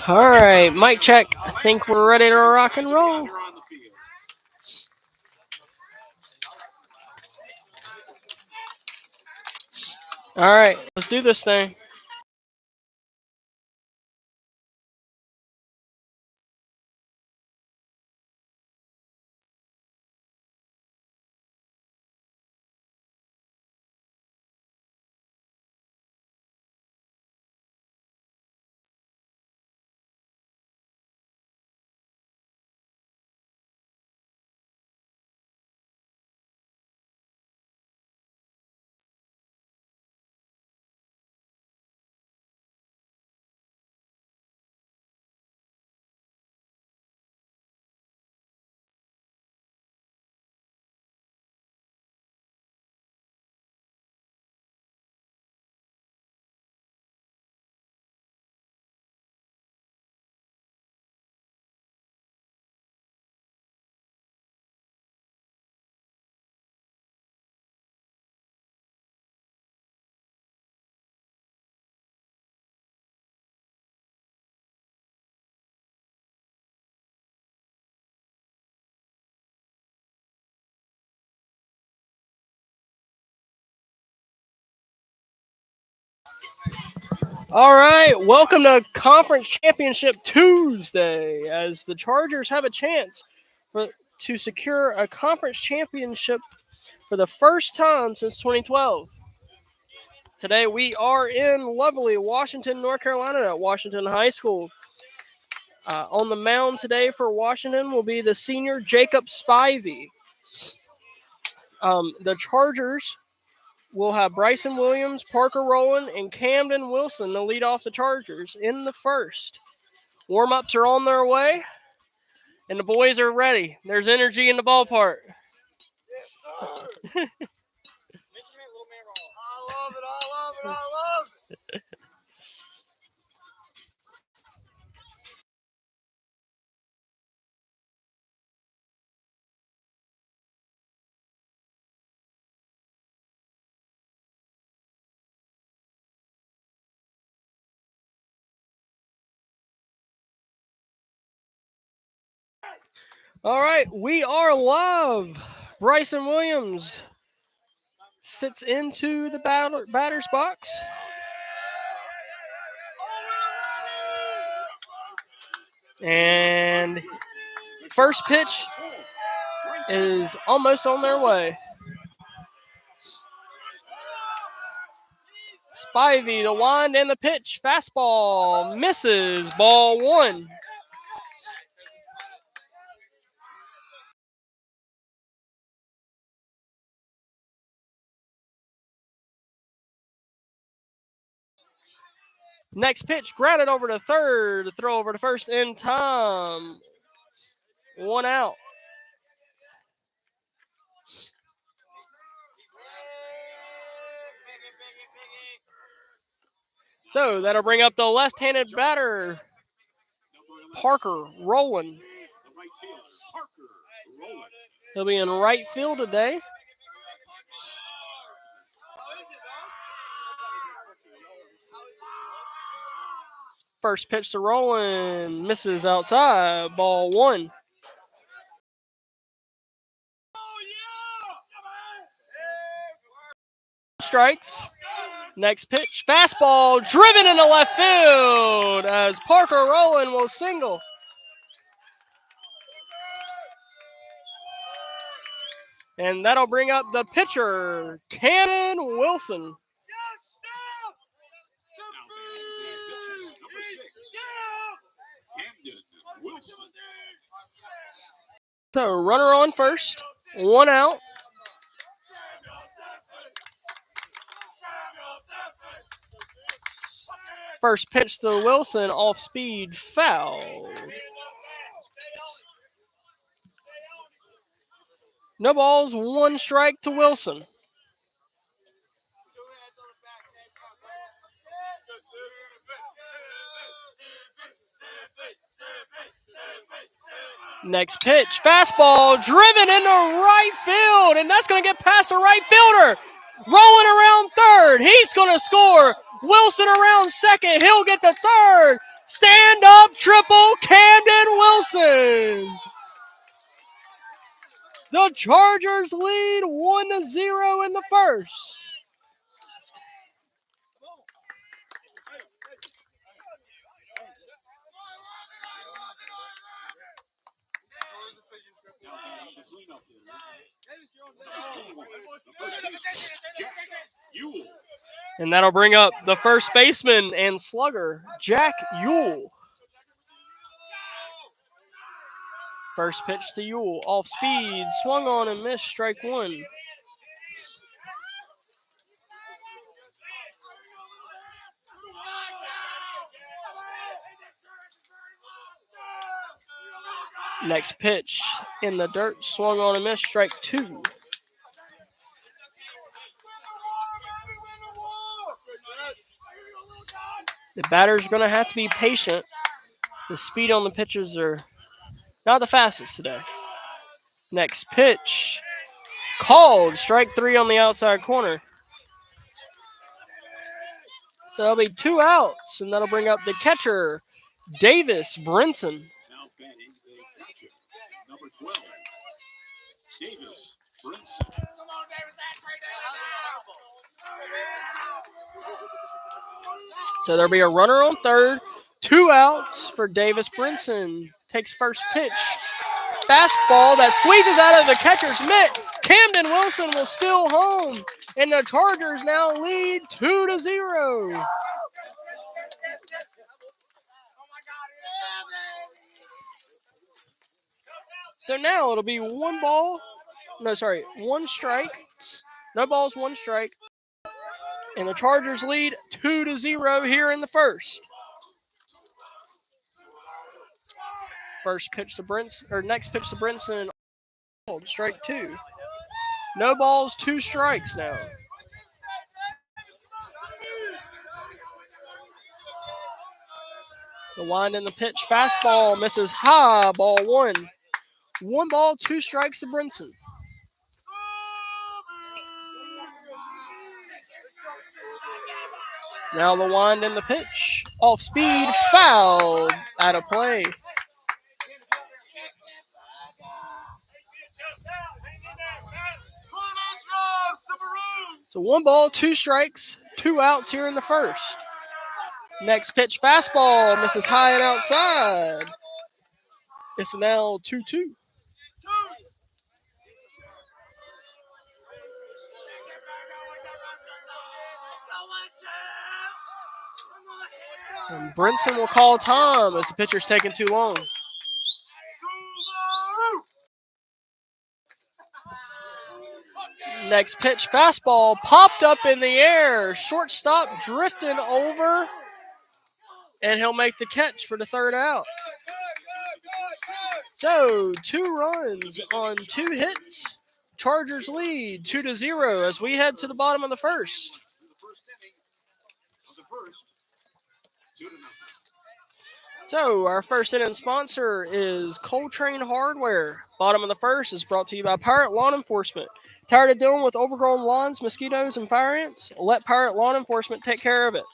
All right, mic check. I think we're ready to rock and roll. All right, let's do this thing. All right, welcome to Conference Championship Tuesday, as the Chargers have a chance to secure a conference championship for the first time since 2012. Today we are in lovely Washington, North Carolina at Washington High School. On the mound today for Washington will be the senior Jacob Spivey. The Chargers will have Bryson Williams, Parker Rowland, and Camden Wilson to lead off the Chargers in the first. Warm-ups are on their way, and the boys are ready. There's energy in the ballpark. Yes, sir. I love it. All right, we are live. Bryson Williams sits into the batter's box. And first pitch is almost on their way. Spivey, the wind and the pitch. Fastball misses. Ball one. Next pitch, grounded over to third. Throw over to first in time. One out. So that'll bring up the left-handed batter, Parker Rowland. He'll be in right field today. First pitch to Rowland, misses outside, ball one. Strikes. Next pitch, fastball driven into left field as Parker Rowland will single. And that'll bring up the pitcher, Camden Wilson. So runner on first, one out. First pitch to Wilson, off speed, foul. No balls, one strike to Wilson. Next pitch, fastball driven into right field, and that's going to get past the right fielder. Rolling around third, he's going to score. Wilson around second. He'll get the third. Stand up triple Camden Wilson. The Chargers lead 1-0 in the first. And that'll bring up the first baseman and slugger, Jack Ewell. First pitch to Ewell, off speed, swung on and missed, strike one. Next pitch in the dirt, swung on and missed, strike two. The batter's going to have to be patient. The speed on the pitches are not the fastest today. Next pitch, called, strike three on the outside corner. So that'll be 2 outs, and that'll bring up the catcher, Davis Brinson. Now batting the catcher, number 12, Davis Brinson. So there'll be a runner on third, 2 outs for Davis Brinson. Takes first pitch. Fastball that squeezes out of the catcher's mitt. Camden Wilson will steal home, and the Chargers now lead 2-0. So now it'll be one strike. No balls, one strike. And the Chargers lead 2-0 here in the first. Next pitch to Brinson, strike two. No balls, 2 strikes now. The wind in the pitch, fastball misses high, ball one. 1 ball, 2 strikes to Brinson. Now the wind in the pitch, off speed, fouled, out of play. So 1 ball, 2 strikes, 2 outs here in the first. Next pitch, fastball, misses high and outside. It's now 2-2. And Brinson will call time as the pitcher's taking too long. Next pitch, fastball, popped up in the air. Shortstop drifting over, and he'll make the catch for the third out. So 2 runs on 2 hits. Chargers lead 2-0 as we head to the bottom of the first. So our first inning sponsor is Coltrane Hardware. Bottom of the first is brought to you by Pirate Lawn Enforcement. Tired of dealing with overgrown lawns, mosquitoes, and fire ants? Let Pirate Lawn Enforcement take care of it.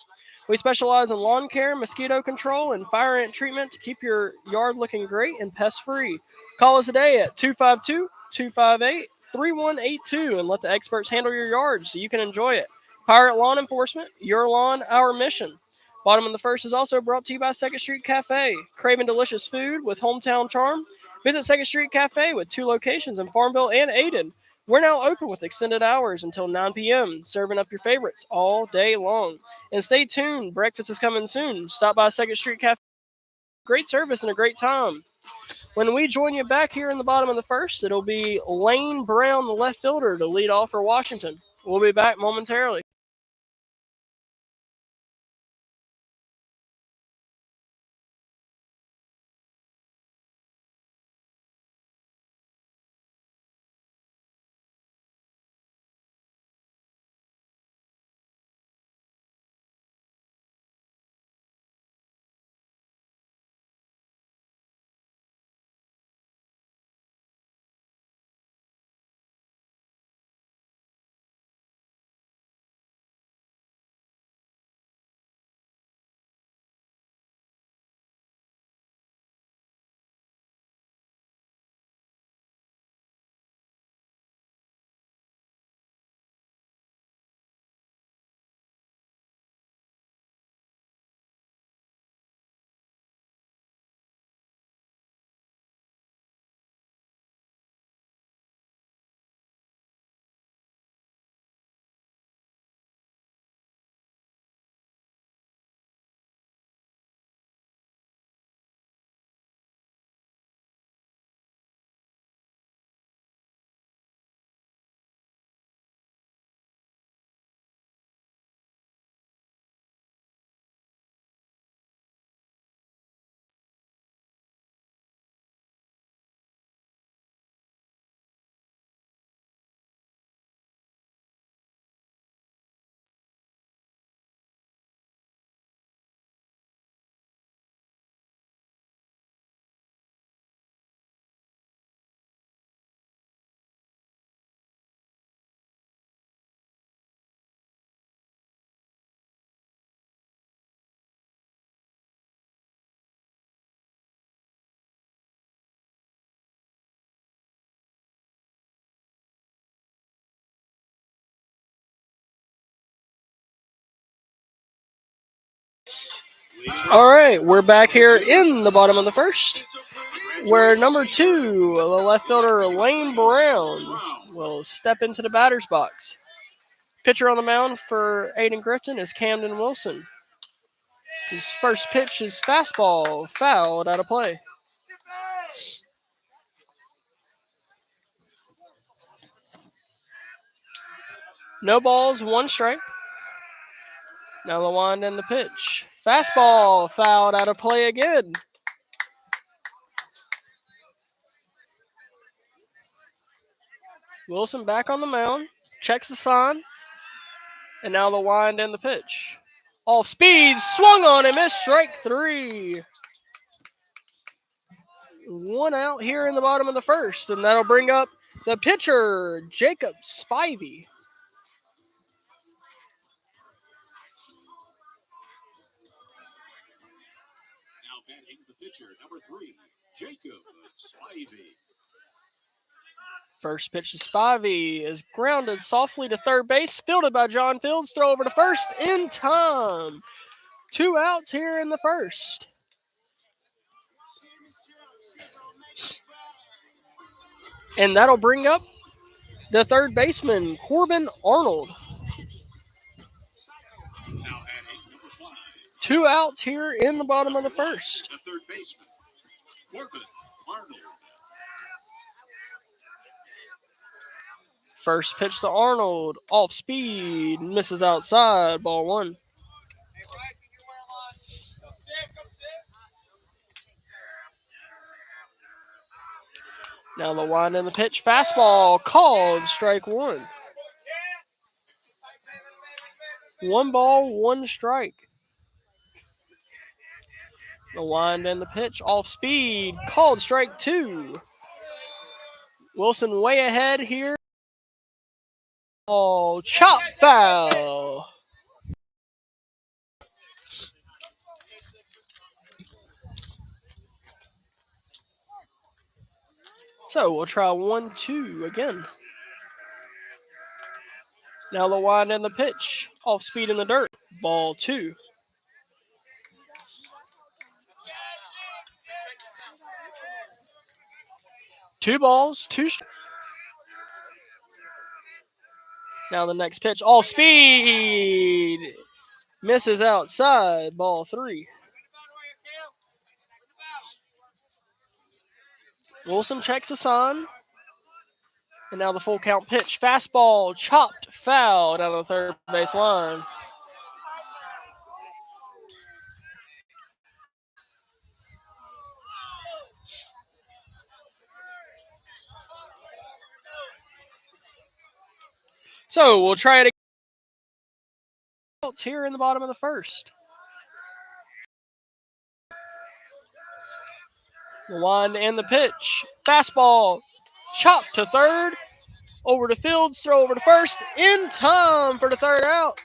We specialize in lawn care, mosquito control, and fire ant treatment to keep your yard looking great and pest-free. Call us today at 252-258-3182 and let the experts handle your yard so you can enjoy it. Pirate Lawn Enforcement, your lawn, our mission. Bottom of the first is also brought to you by 2nd Street Cafe. Craving delicious food with hometown charm? Visit 2nd Street Cafe with 2 locations in Farmville and Ayden. We're now open with extended hours until 9 p.m., serving up your favorites all day long. And stay tuned, breakfast is coming soon. Stop by 2nd Street Cafe. Great service and a great time. When we join you back here in the bottom of the first, it'll be Lane Brown, the left fielder, to lead off for Washington. We'll be back momentarily. All right, we're back here in the bottom of the first, where number 2, the left fielder Lane Brown, will step into the batter's box. Pitcher on the mound for Ayden-Grifton is Camden Wilson. His first pitch is fastball, fouled out of play. No balls, 1 strike. Now the wind and the pitch. Fastball, fouled out of play again. Wilson back on the mound, checks the sign, and now the wind and the pitch. Off speed, swung on and missed, strike 3. 1 out here in the bottom of the first, and that'll bring up the pitcher, Jacob Spivey. Now batting the pitcher, number 3, Jacob Spivey. First pitch to Spivey is grounded softly to third base, fielded by John Fields. Throw over to first in time. 2 outs here in the first. And that'll bring up the third baseman, Corbin Arnold. Now batting number 5, 2 outs here in the bottom of the first. the third baseman, Corbin Arnold. First pitch to Arnold, off speed, misses outside, ball 1. Now the wind and the pitch, fastball, called, strike 1. 1 ball, 1 strike. The wind and the pitch, off speed, called, strike 2. Wilson way ahead here. Oh, chop foul. So we'll try 1-2 again. Now the wind and the pitch, off speed in the dirt, ball 2. Two balls, 2 strikes. Now the next pitch, off speed, misses outside, ball 3. Wilson checks the sign. And now the full count pitch. Fastball, chopped, foul down the third base line. So we'll try it again. It's here in the bottom of the first. The wind and the pitch. Fastball, chopped to third. Over to Fields, throw over to first. In time for the third out.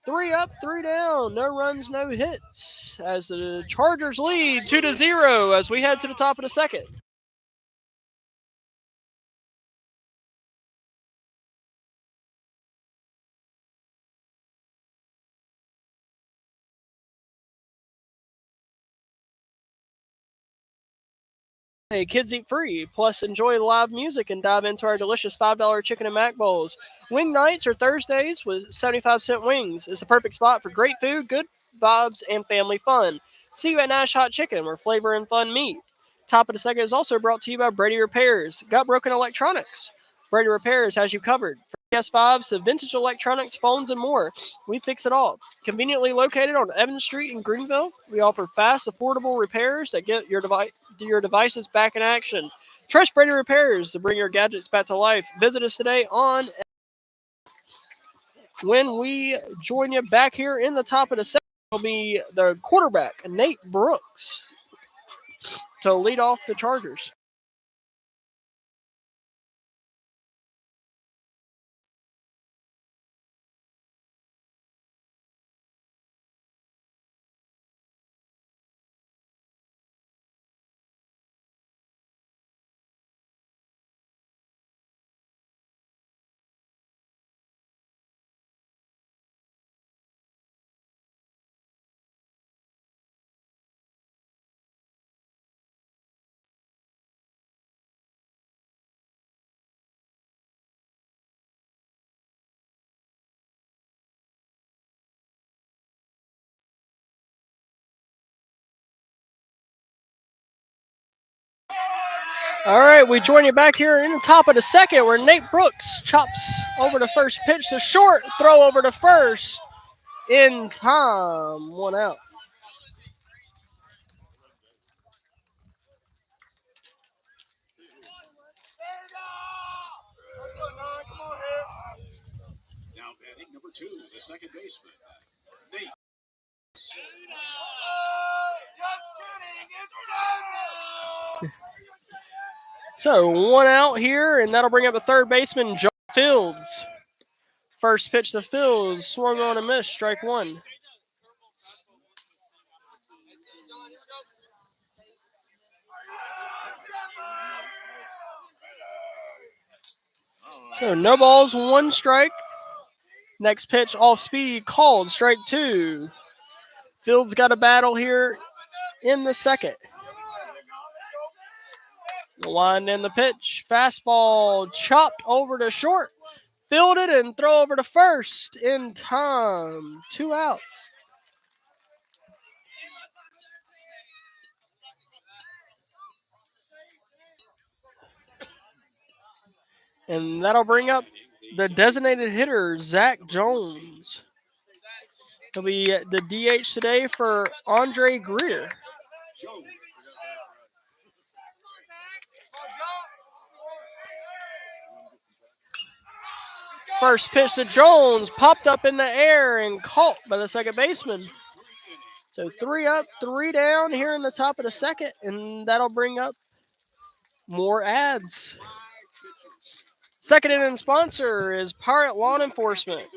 3 up, 3 down. No runs, no hits. As the Chargers lead 2-0 as we head to the top of the second. Hey, kids eat free. Plus, enjoy live music and dive into our delicious $5 chicken and mac bowls. Wing nights are Thursdays with 75-cent wings. It's the perfect spot for great food, good vibes, and family fun. See you at Nash Hot Chicken, where flavor and fun meet. Top of the second is also brought to you by Brady Repairs. Got broken electronics? Brady Repairs has you covered. From PS5s to vintage electronics, phones, and more, we fix it all. Conveniently located on Evans Street in Greenville, we offer fast, affordable repairs that get your devices back in action. Trust Brady Repairs to bring your gadgets back to life. Visit us today on when we join you back here in the top of the second. Will be the quarterback, Nate Brooks, to lead off the Chargers. All right, we join you back here in the top of the second where Nate Brooks chops over the first pitch, the short throw over to first in time. 1 out. Now batting number 2, the second baseman, Nate. So 1 out here, and that'll bring up the third baseman, John Fields. First pitch to Fields, swung on and missed, strike 1. So no balls, 1 strike. Next pitch off speed, called, strike 2. Fields got a battle here in the second. The wind and the pitch, fastball chopped over to short, fielded and throw over to first in time. 2 outs. And that'll bring up the designated hitter, Zach Jones. He'll be the DH today for Andre Greer. First pitch to Jones, popped up in the air and caught by the second baseman. So 3 up, 3 down here in the top of the second, and that'll bring up more ads. Second inning sponsor is Pirate Lawn Enforcement.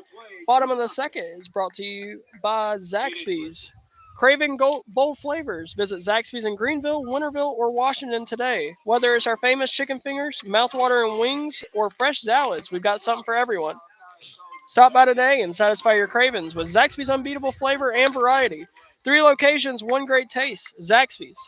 Bottom of the second is brought to you by Zaxby's. Craving bold flavors. Visit Zaxby's in Greenville, Winterville, or Washington today. Whether it's our famous chicken fingers, mouthwatering wings, or fresh salads, we've got something for everyone. Stop by today and satisfy your cravings with Zaxby's unbeatable flavor and variety. 3 locations, 1 great taste. Zaxby's.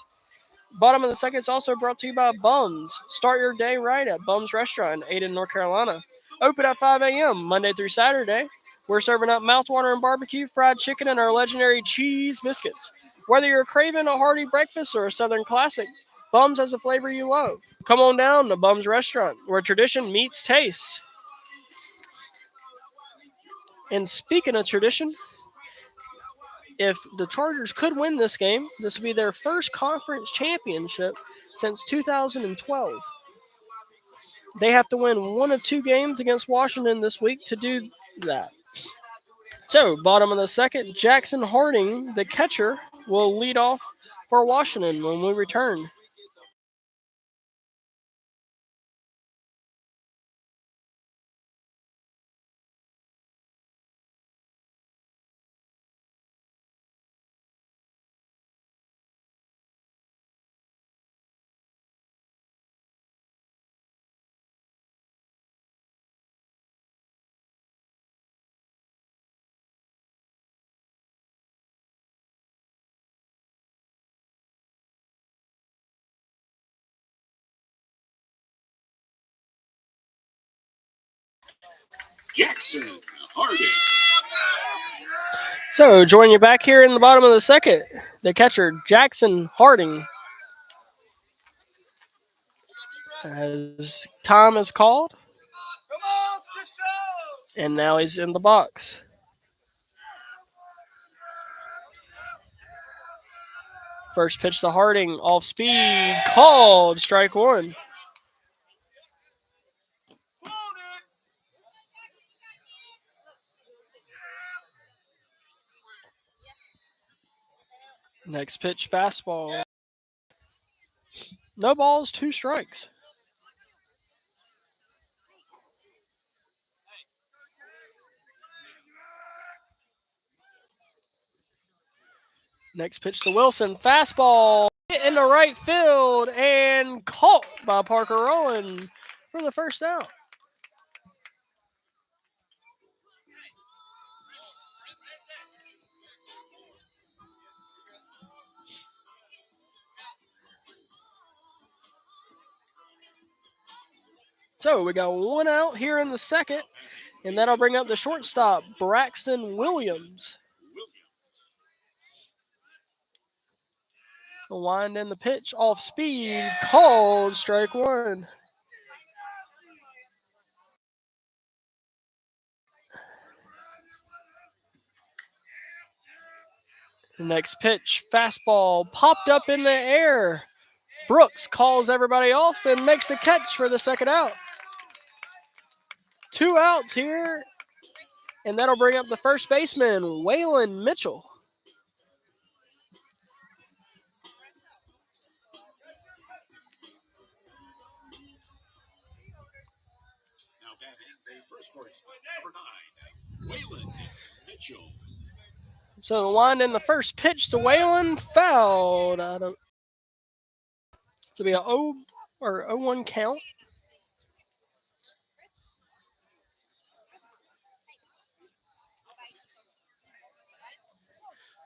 Bottom of the second is also brought to you by Bums. Start your day right at Bums Restaurant in Ayden, North Carolina. Open at 5 a.m. Monday through Saturday. We're serving up mouthwatering barbecue, fried chicken, and our legendary cheese biscuits. Whether you're craving a hearty breakfast or a southern classic, Bums has a flavor you love. Come on down to Bums Restaurant, where tradition meets taste. And speaking of tradition, if the Chargers could win this game, this would be their first conference championship since 2012. They have to win 1 of 2 games against Washington this week to do that. So, bottom of the second, Jackson Harding, the catcher, will lead off for Washington when we return. Jackson Harding. So, join you back here in the bottom of the second, the catcher, Jackson Harding. As time is called, and now he's in the box. First pitch to Harding, off speed, called, strike 1. Next pitch, fastball. No balls, 2 strikes. Next pitch to Wilson, fastball hit into right field and caught by Parker Rowan for the first out. So we got 1 out here in the second, and that'll bring up the shortstop, Braxton Williams. The wind and the pitch off speed, called strike one. The next pitch, fastball popped up in the air. Brooks calls everybody off and makes the catch for the second out. 2 outs here, and that'll bring up the first baseman, Waylon Mitchell. Now batting the first baseman, number 9, Waylon Mitchell. So the wind in the first pitch to Waylon, fouled out of to be a 0-1 count.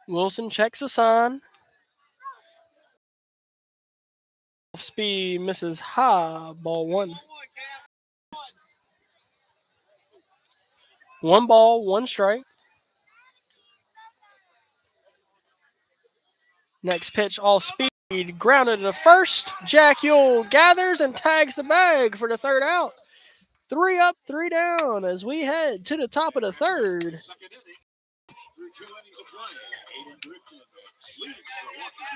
Wilson checks a sign. Off speed misses high, ball one. 1 ball, 1 strike. Next pitch, all speed, grounded to first. Jack Yule gathers and tags the bag for the third out. 3 up, 3 down as we head to the top of the third. Second inning. Through 2 innings of play, Ayden-Grifton leads the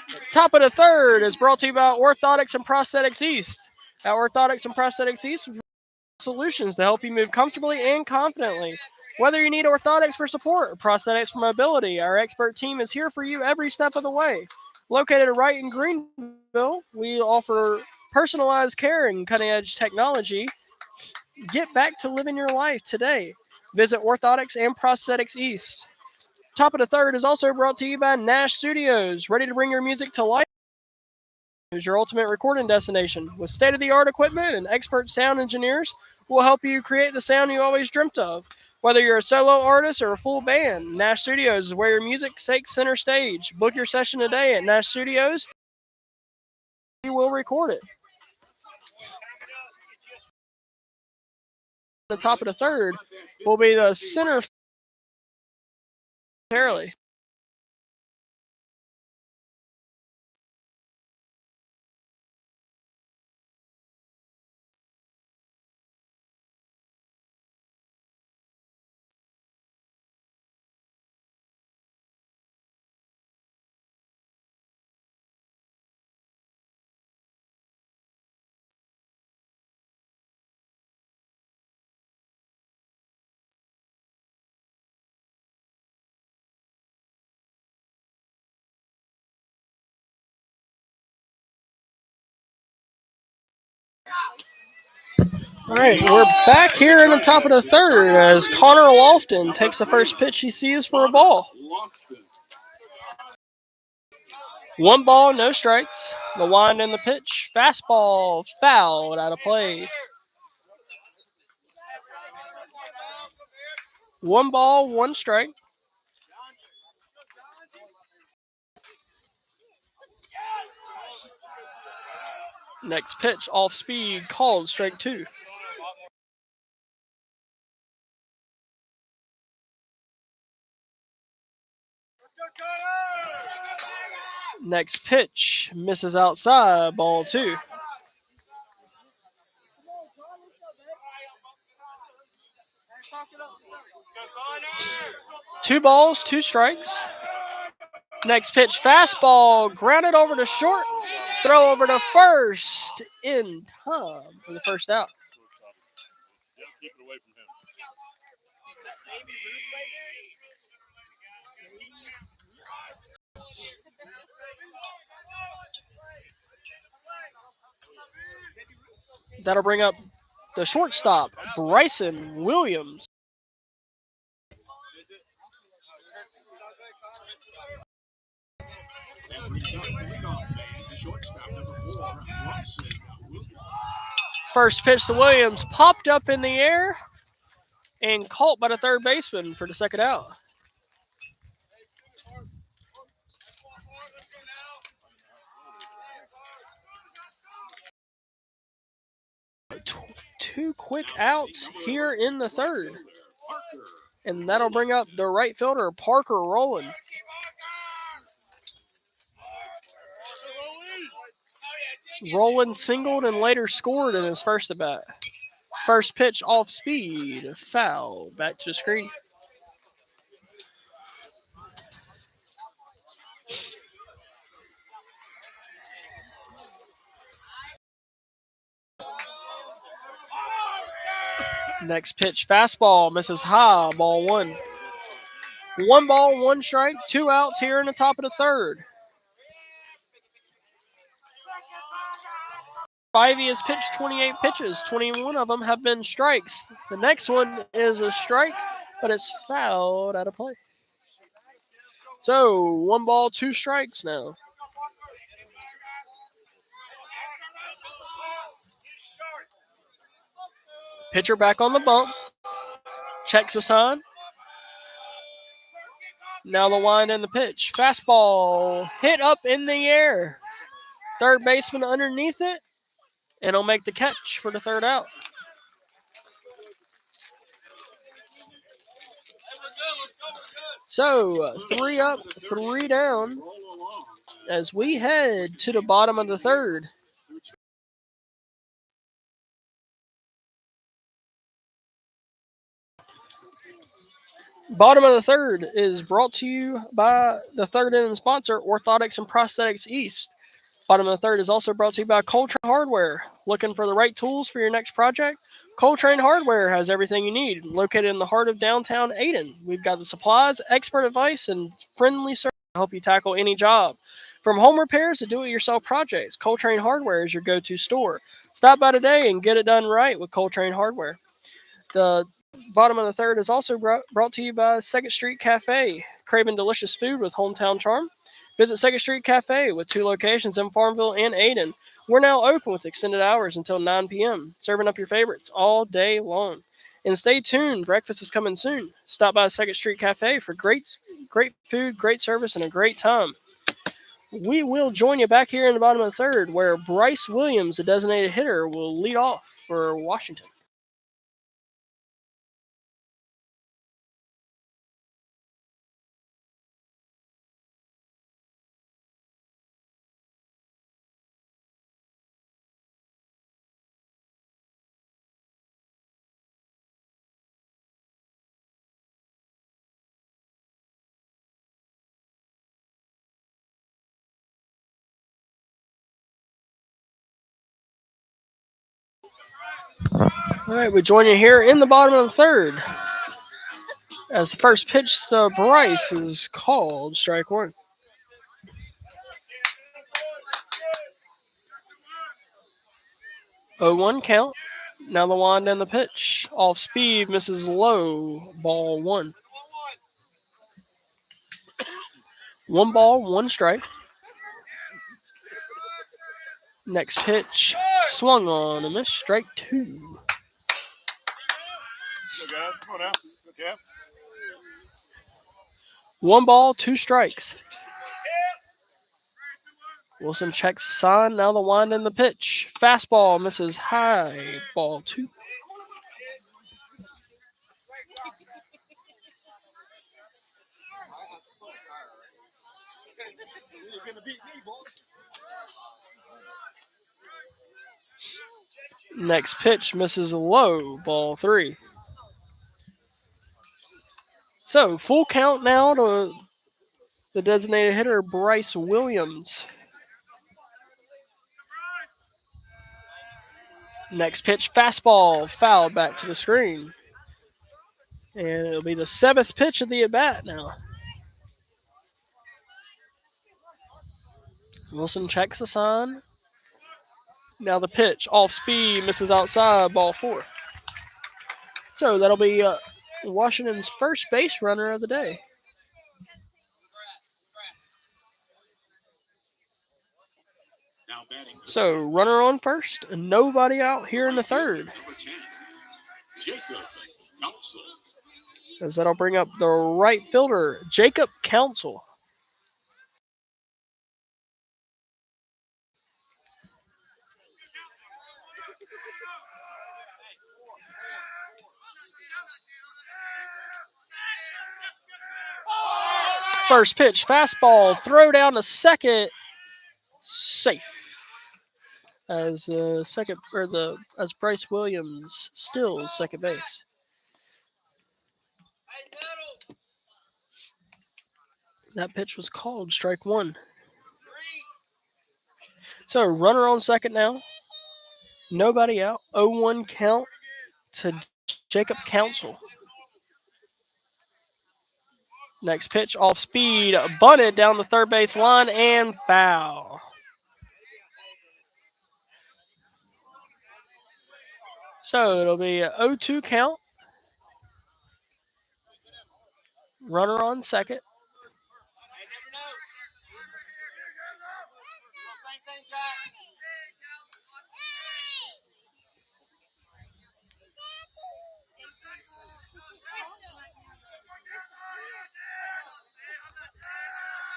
Washington. Top of the third is brought to you by Orthotics and Prosthetics East. At Orthotics and Prosthetics East, solutions to help you move comfortably and confidently. Whether you need orthotics for support or prosthetics for mobility, our expert team is here for you every step of the way. Located right in Greenville, we offer personalized care and cutting-edge technology. Get back to living your life today. Visit Orthotics and Prosthetics East. Top of the third is also brought to you by Nash Studios, ready to bring your music to life. Is your ultimate recording destination. With state-of-the-art equipment and expert sound engineers, will help you create the sound you always dreamt of. Whether you're a solo artist or a full band, Nash Studios is where your music takes center stage. Book your session today at Nash Studios. We will record it. The top of the third will be the center. Fairly. All right, we're back here in the top of the third as Connor Lofton takes the first pitch he sees for a ball. 1 ball, no strikes. The wind and the pitch. Fastball fouled out of play. 1 ball, 1 strike. Next pitch, off speed, called strike 2. Next pitch, misses outside, ball 2. Two balls, 2 strikes. Next pitch, fastball, grounded over to short, throw over to first in time for the first out. That'll bring up the shortstop, Bryson Williams. First pitch to Williams popped up in the air and caught by the third baseman for the second out. Two quick outs here in the third. And that'll bring up the right fielder, Parker Rowland. Roland singled and later scored in his first at bat. First pitch off speed, foul. Back to the screen. Next pitch, fastball, misses high, ball one. 1 ball, 1 strike, 2 outs here in the top of the third. Spivey has pitched 28 pitches. 21 of them have been strikes. The next one is a strike, but it's fouled out of play. So 1 ball, 2 strikes now. Pitcher back on the bump. Checks a sign. Now the wind and the pitch. Fastball hit up in the air. Third baseman underneath it, and he'll make the catch for the third out. So 3 up, 3 down as we head to the bottom of the third. Bottom of the third is brought to you by the third inning sponsor, Orthotics and Prosthetics East. Bottom of the third is also brought to you by Coltrane Hardware. Looking for the right tools for your next project? Coltrane Hardware has everything you need. Located in the heart of downtown Ayden, we've got the supplies, expert advice, and friendly service to help you tackle any job. From home repairs to do-it-yourself projects, Coltrane Hardware is your go-to store. Stop by today and get it done right with Coltrane Hardware. The bottom of the third is also brought to you by 2nd Street Cafe. Craving delicious food with hometown charm? Visit 2nd Street Cafe with 2 locations in Farmville and Ayden. We're now open with extended hours until 9 p.m., serving up your favorites all day long. And stay tuned, breakfast is coming soon. Stop by 2nd Street Cafe for great food, great service, and a great time. We will join you back here in the bottom of the third, where Bryce Williams, the designated hitter, will lead off for Washington. All right, we join you here in the bottom of the third. As the first pitch to Bryce is called strike one. 0-1 count. Now the wind and the pitch. Off speed, misses low. Ball one. 1 ball, 1 strike. Next pitch, swung on and missed. Strike 2. Go, guys. Come on now. Okay. 1 ball, 2 strikes. Wilson checks the sign. Now the wind and the pitch. Fastball misses high. Ball 2. Next pitch misses low. Ball 3. So full count now to the designated hitter, Bryce Williams. Next pitch, fastball, fouled back to the screen. And it'll be the 7th pitch of the at-bat now. Wilson checks the sign. Now the pitch, off speed, misses outside, ball 4. So that'll be Washington's first base runner of the day. So runner on first, and nobody out here in the third. As that'll bring up the right fielder, Jacob Council. First pitch, fastball, throw down to second, safe. as as Bryce Williams steals second base. That pitch was called strike one. So runner on second now. Nobody out. 0-1 count to Jacob Council. Next pitch off speed, bunted down the third base line and foul. So it'll be a 0-2 count. Runner on second.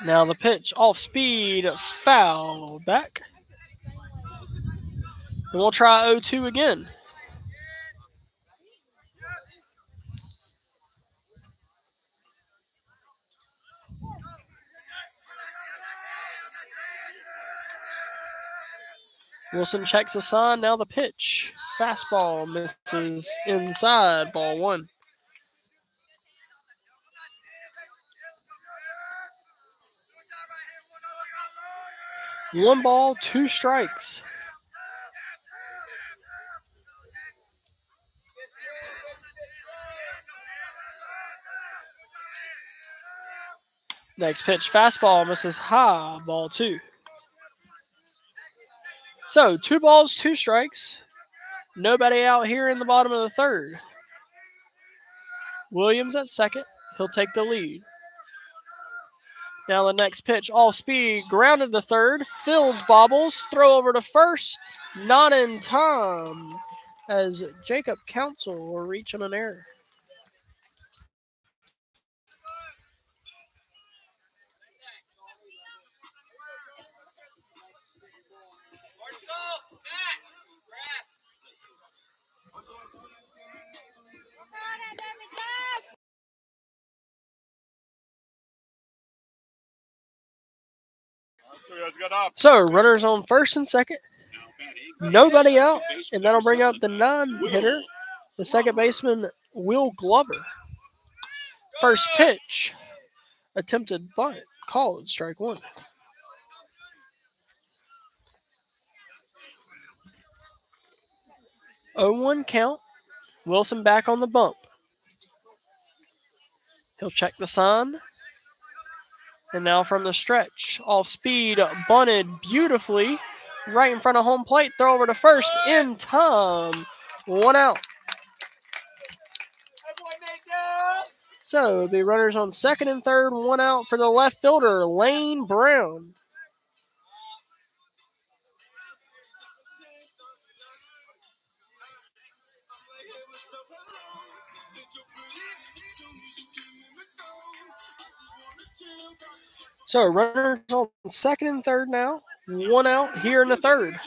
Now the pitch off speed, foul back. And we'll try 0-2 again. Wilson checks the sign. Now the pitch. Fastball misses inside. Ball one. One ball, two strikes. Next pitch, fastball misses high. Ball two. So 2 balls, 2 strikes. Nobody out here in the bottom of the third. Williams at second. He'll take the lead. Now the next pitch, all speed, grounded to third. Fields bobbles, throw over to first. Not in time, as Jacob Council will reach on an error. So runners on first and second. Nobody out, and that'll bring up the non-hitter, the second baseman, Will Glover. First pitch, attempted bunt, called strike one. Oh, 0-1 count. Wilson back on the bump. He'll check the sign. And now from the stretch, off speed, bunted beautifully, right in front of home plate. Throw over to first in time. One out. So the runners on second and third, one out for the left fielder, Lane Brown. So runners on second and third now, one out here in the third.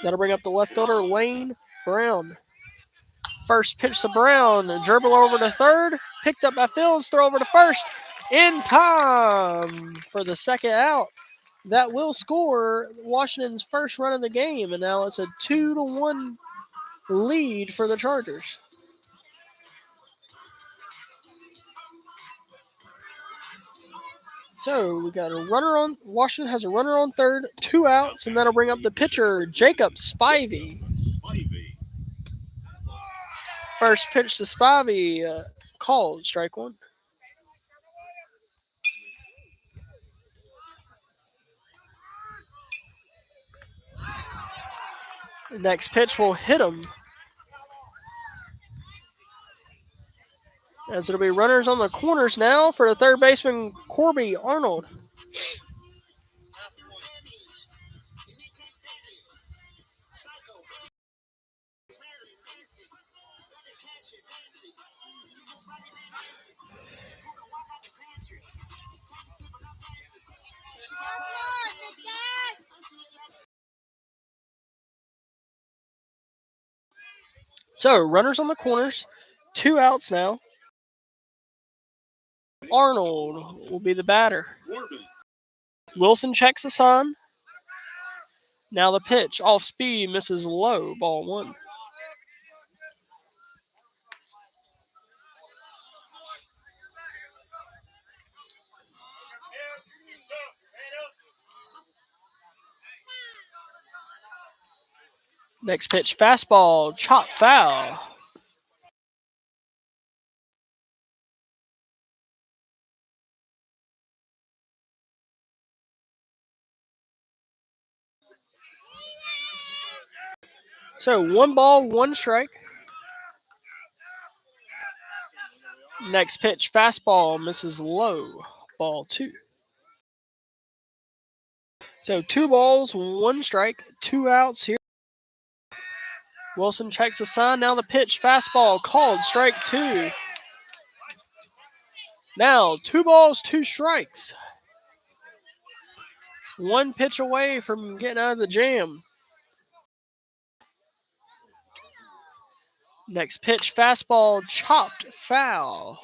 That'll bring up the left fielder, Lane Brown. First pitch to Brown, dribble over to third, picked up by Fields, throw over to first, in time for the second out. That will score Washington's first run of the game, and now it's a 2-1 lead for the Chargers. So we got a runner on. Washington has a runner on third, 2 outs, and that'll bring up the pitcher, Jacob Spivey. First pitch to Spivey, called strike one. The next pitch will hit him. As it'll be runners on the corners now for the third baseman, Corby Arnold. So runners on the corners, 2 outs now. Arnold will be the batter. Wilson checks the sign. Now the pitch. Off speed. Misses low. Ball 1. Next pitch. Fastball. Chop foul. So 1-1 strike. Next pitch, fastball, misses low. Ball 2. So 2 balls, 1 strike, 2 outs here. Wilson checks the sign. Now the pitch, fastball, called, strike 2. Now 2 balls, 2 strikes. 1 pitch away from getting out of the jam. Next pitch, fastball, chopped, foul.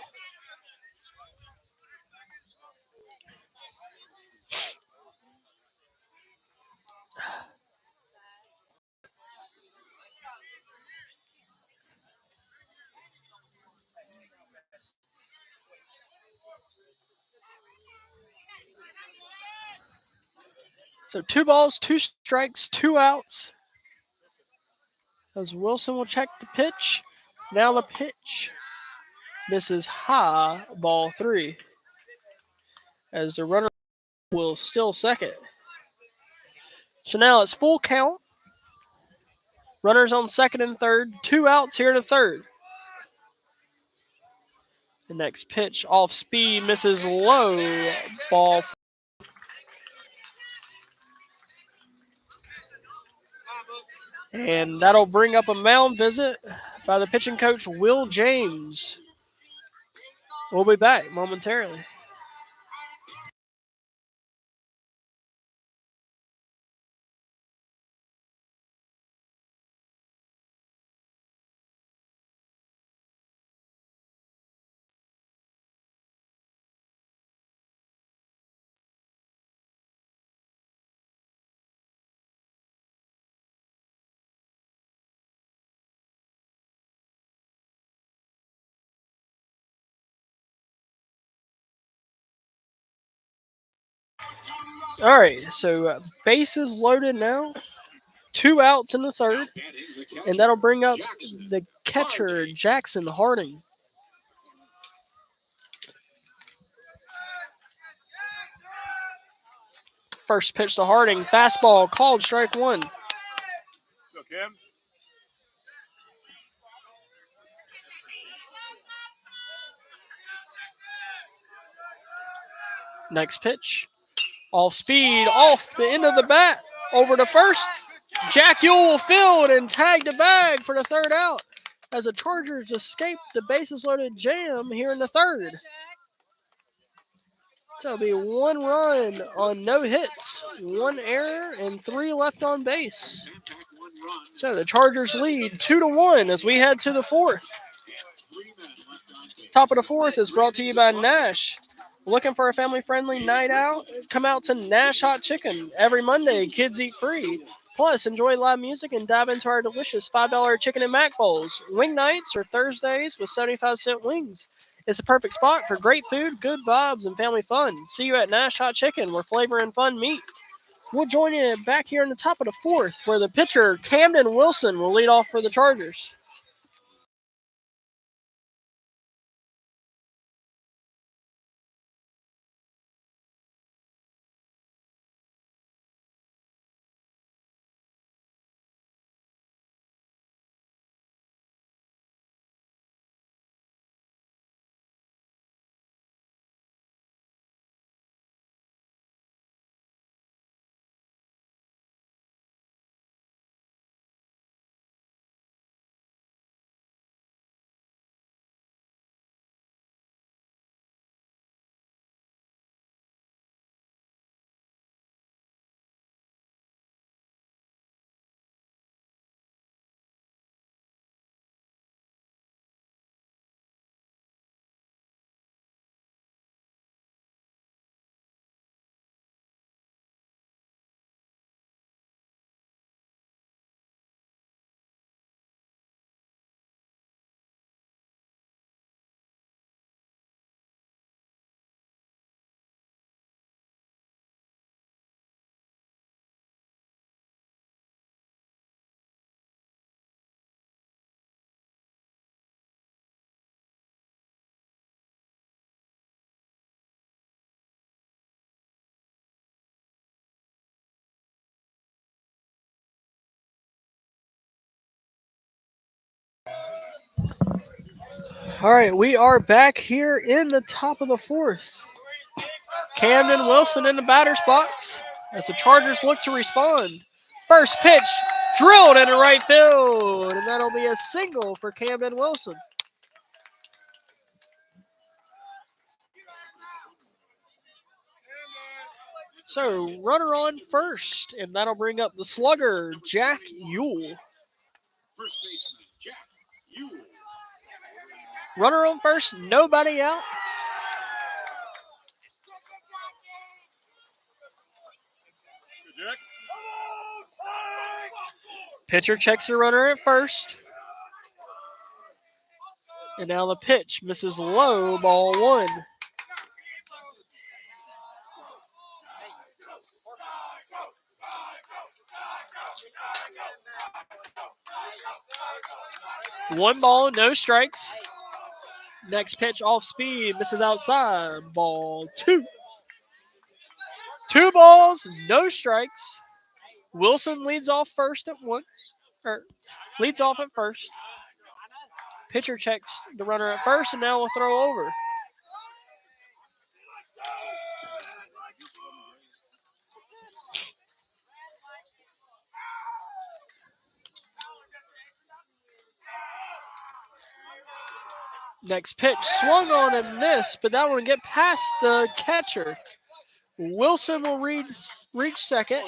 So 2 balls, 2 strikes, 2 outs. As Wilson will check the pitch. Now the pitch. Misses high, ball 3. As the runner will still second. So now it's full count. Runners on second and third. 2 outs here to third. The next pitch off speed, misses low. Ball. And that'll bring up a mound visit by the pitching coach, Will James. We'll be back momentarily. All right, so bases loaded now. 2 outs in the third. And that'll bring up the catcher, Jackson Harding. First pitch to Harding. Fastball called, strike 1. Next pitch. Off speed, off the end of the bat. Over to first. Jack Ewell will field and tag the bag for the 3rd out as the Chargers escape the bases loaded jam here in the 3rd. So it'll be 1 run on no hits, 1 error, and 3 left on base. So the Chargers lead 2-1 as we head to the 4th. Top of the 4th is brought to you by Nash. Looking for a family-friendly night out? Come out to Nash Hot Chicken. Every Monday, kids eat free. Plus, enjoy live music and dive into our delicious $5 chicken and mac bowls. Wing nights are Thursdays with 75-cent wings. It's the perfect spot for great food, good vibes, and family fun. See you at Nash Hot Chicken, where flavor and fun meet. We'll join you back here in the top of the 4th, where the pitcher, Camden Wilson, will lead off for the Chargers. All right, we are back here in the top of the fourth. Camden Wilson in the batter's box as the Chargers look to respond. First pitch drilled into right field, and that'll be a single for Camden Wilson. So, runner on first, and that'll bring up the slugger, Jack Ewell. First baseman Jack Ewell. Runner on first, nobody out. Jack. Pitcher checks the runner at first. And now the pitch misses low, ball one. One ball, no strikes. Next pitch off speed, misses outside, ball two. 2 balls, no strikes. Wilson leads off first at once, or leads off at first. Pitcher checks the runner at first, and now we'll throw over. Next pitch swung on and missed, but that one will get past the catcher. Wilson will reach second,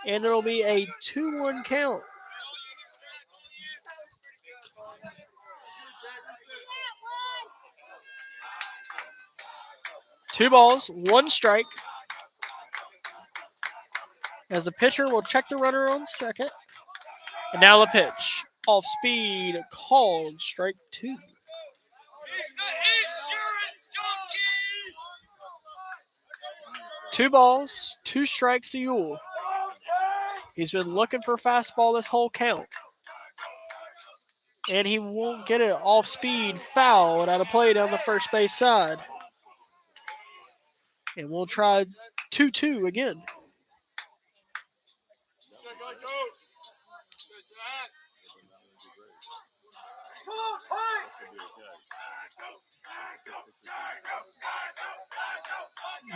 and it'll be a 2-1 count. Two balls, one strike. As the pitcher will check the runner on second. And now the pitch. Off speed, called strike two. Two balls, two strikes to Ewell. He's been looking for a fastball this whole count. And he won't get it off speed, foul out of play down the first base side. And we'll try 2-2 again.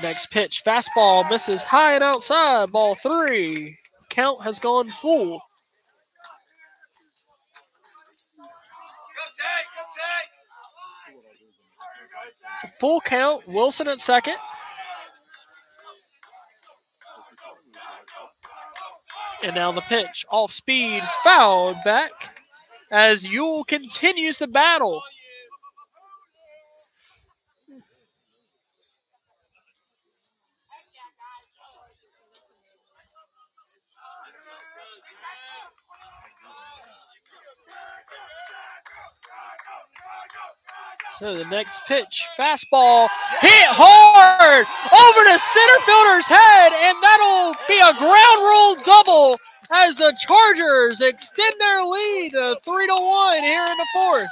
Next pitch, fastball misses high and outside, ball three. Count has gone full. Full count, Wilson at second. And now the pitch, off speed, fouled back as Ewell continues to battle. So the next pitch, fastball, hit hard over the center fielder's head, and that'll be a ground rule double as the Chargers extend their lead to 3-1 here in the fourth.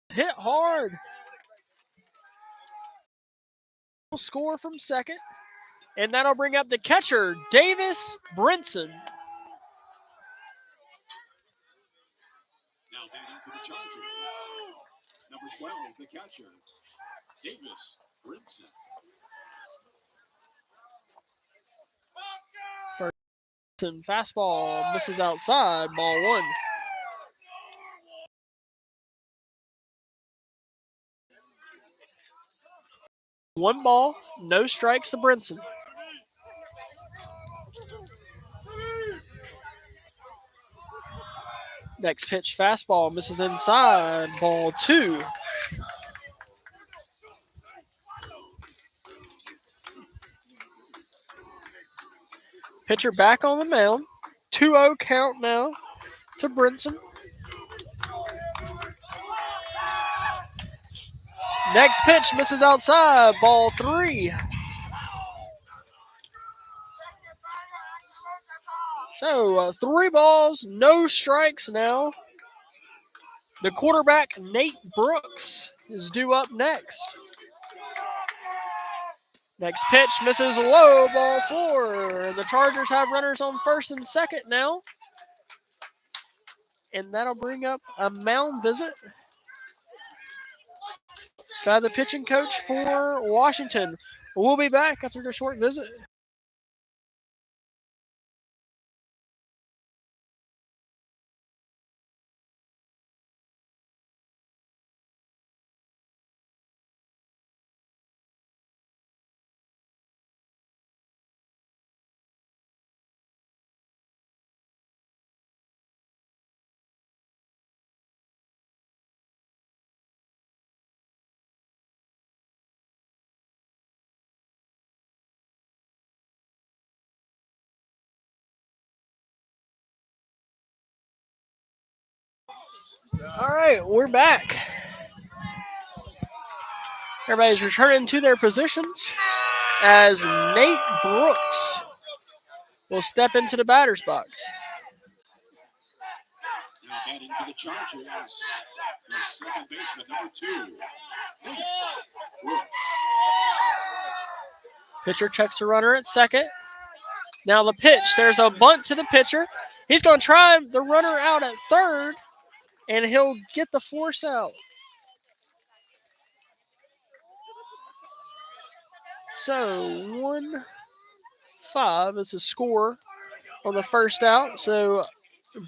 Hit hard. Score from second. And that'll bring up the catcher, Davis Brinson. Now batting for the Chargers. Number 12, the catcher, Davis Brinson. First fastball misses outside, ball one. One ball, no strikes to Brinson. Next pitch, fastball misses inside, ball two. Pitcher back on the mound. 2-0 count now to Brinson. Next pitch misses outside, ball three. So 3 balls, no strikes now. The quarterback, Nate Brooks, is due up next. Next pitch misses low, ball 4. The Chargers have runners on first and second now. And that'll bring up a mound visit by the pitching coach for Washington. We'll be back after the short visit. All right, we're back. Everybody's returning to their positions as Nate Brooks will step into the batter's box. Now batting for the Chargers, the second baseman, number 2, Nate Brooks. Pitcher checks the runner at second. Now the pitch. There's a bunt to the pitcher. He's going to try the runner out at third, and he'll get the force out. So 1-5 is the score on the first out. So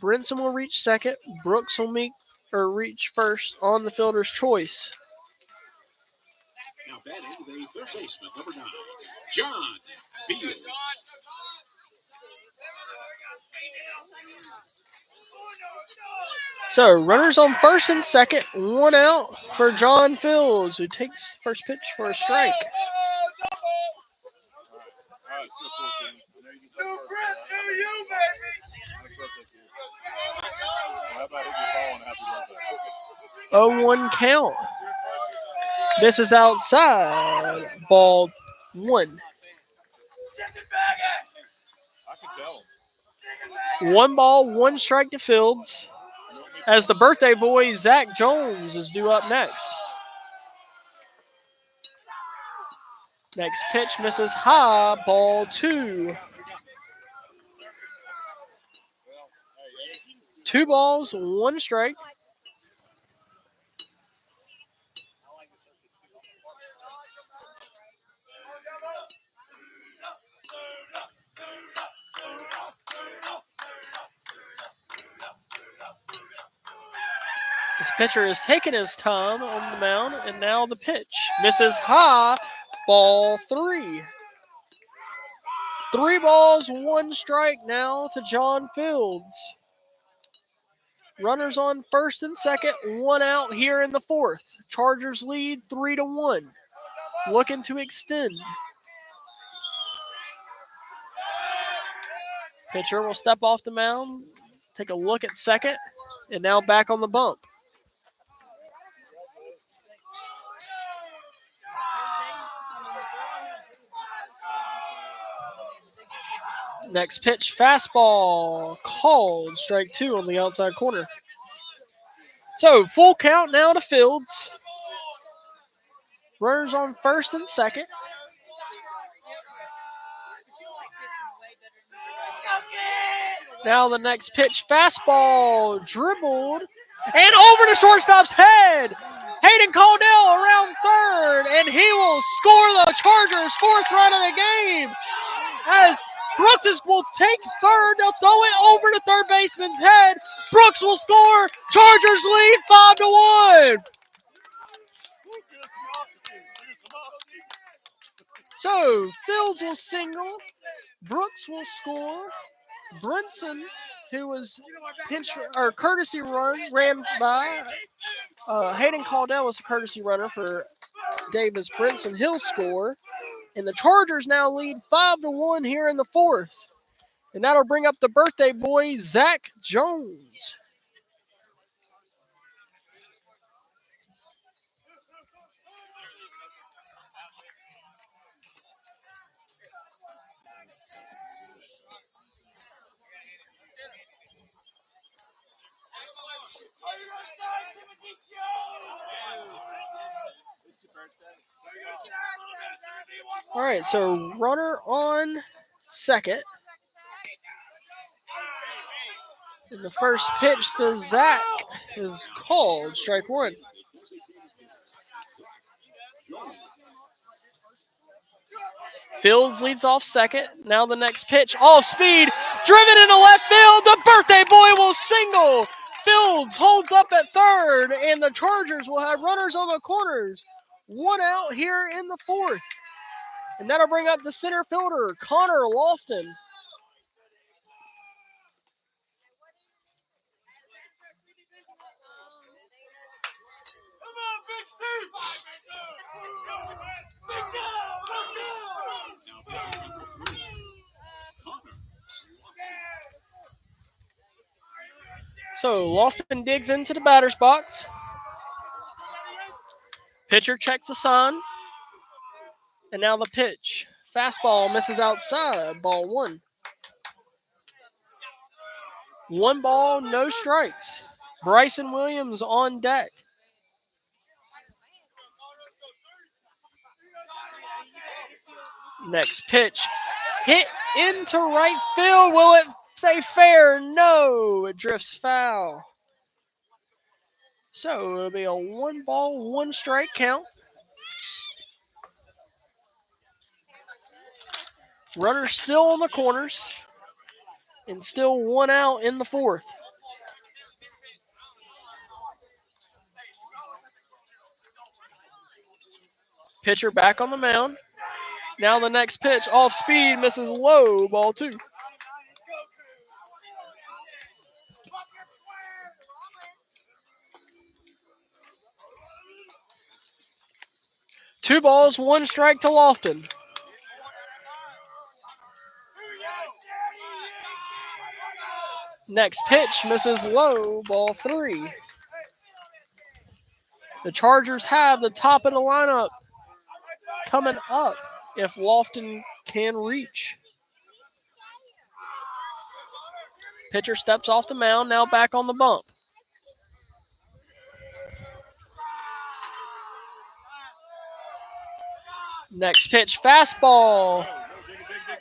Brinson will reach second. Brooks will reach first on the fielder's choice. Now batting the third baseman, number 9, John Fields. So runners on first and second, 1 out for John Fields, who takes first pitch for a strike. Oh, 1 count. This is outside. Ball 1. 1 ball, 1 strike to Fields, as the birthday boy Zach Jones is due up next. Next pitch misses high, ball 2. 2 balls, 1 strike. This pitcher is taking his time on the mound, and now the pitch misses high, ball 3. 3 balls, 1 strike now to John Fields. Runners on first and second, 1 out here in the fourth. Chargers lead 3-1. Looking to extend. Pitcher will step off the mound, take a look at second, and now back on the bump. Next pitch, fastball, called, strike 2 on the outside corner. So, full count now to Fields. Runners on first and second. Now the next pitch, fastball, dribbled, and over the shortstop's head. Hayden Caldell around third, and he will score the Chargers' 4th run of the game. As Brooks will take third, they'll throw it over the third baseman's head. Brooks will score. Chargers lead 5-1. So Fields will single. Brooks will score. Brinson, who was courtesy run, ran by. Hayden Caldell was a courtesy runner for Davis Brinson. He'll score. And the Chargers now lead 5-1 here in the fourth. And that'll bring up the birthday boy, Zach Jones. All right, so runner on second. And the first pitch to Zach is called strike one. Fields leads off second. Now the next pitch, off speed, driven into left field. The birthday boy will single. Fields holds up at third, and the Chargers will have runners on the corners. One out here in the fourth. And that'll bring up the center fielder, Connor Lofton. So Lofton digs into the batter's box. Pitcher checks the sign. And now the pitch. Fastball misses outside. Ball one. 1 ball, no strikes. Bryson Williams on deck. Next pitch. Hit into right field. Will it stay fair? No. It drifts foul. So it'll be a 1 ball, 1 strike count. Runner still on the corners. And still 1 out in the fourth. Pitcher back on the mound. Now the next pitch, off speed, misses low, ball 2. Two balls, 1 strike to Lofton. Next pitch misses low, ball 3. The Chargers have the top of the lineup coming up if Lofton can reach. Pitcher steps off the mound, now back on the bump. Next pitch, fastball.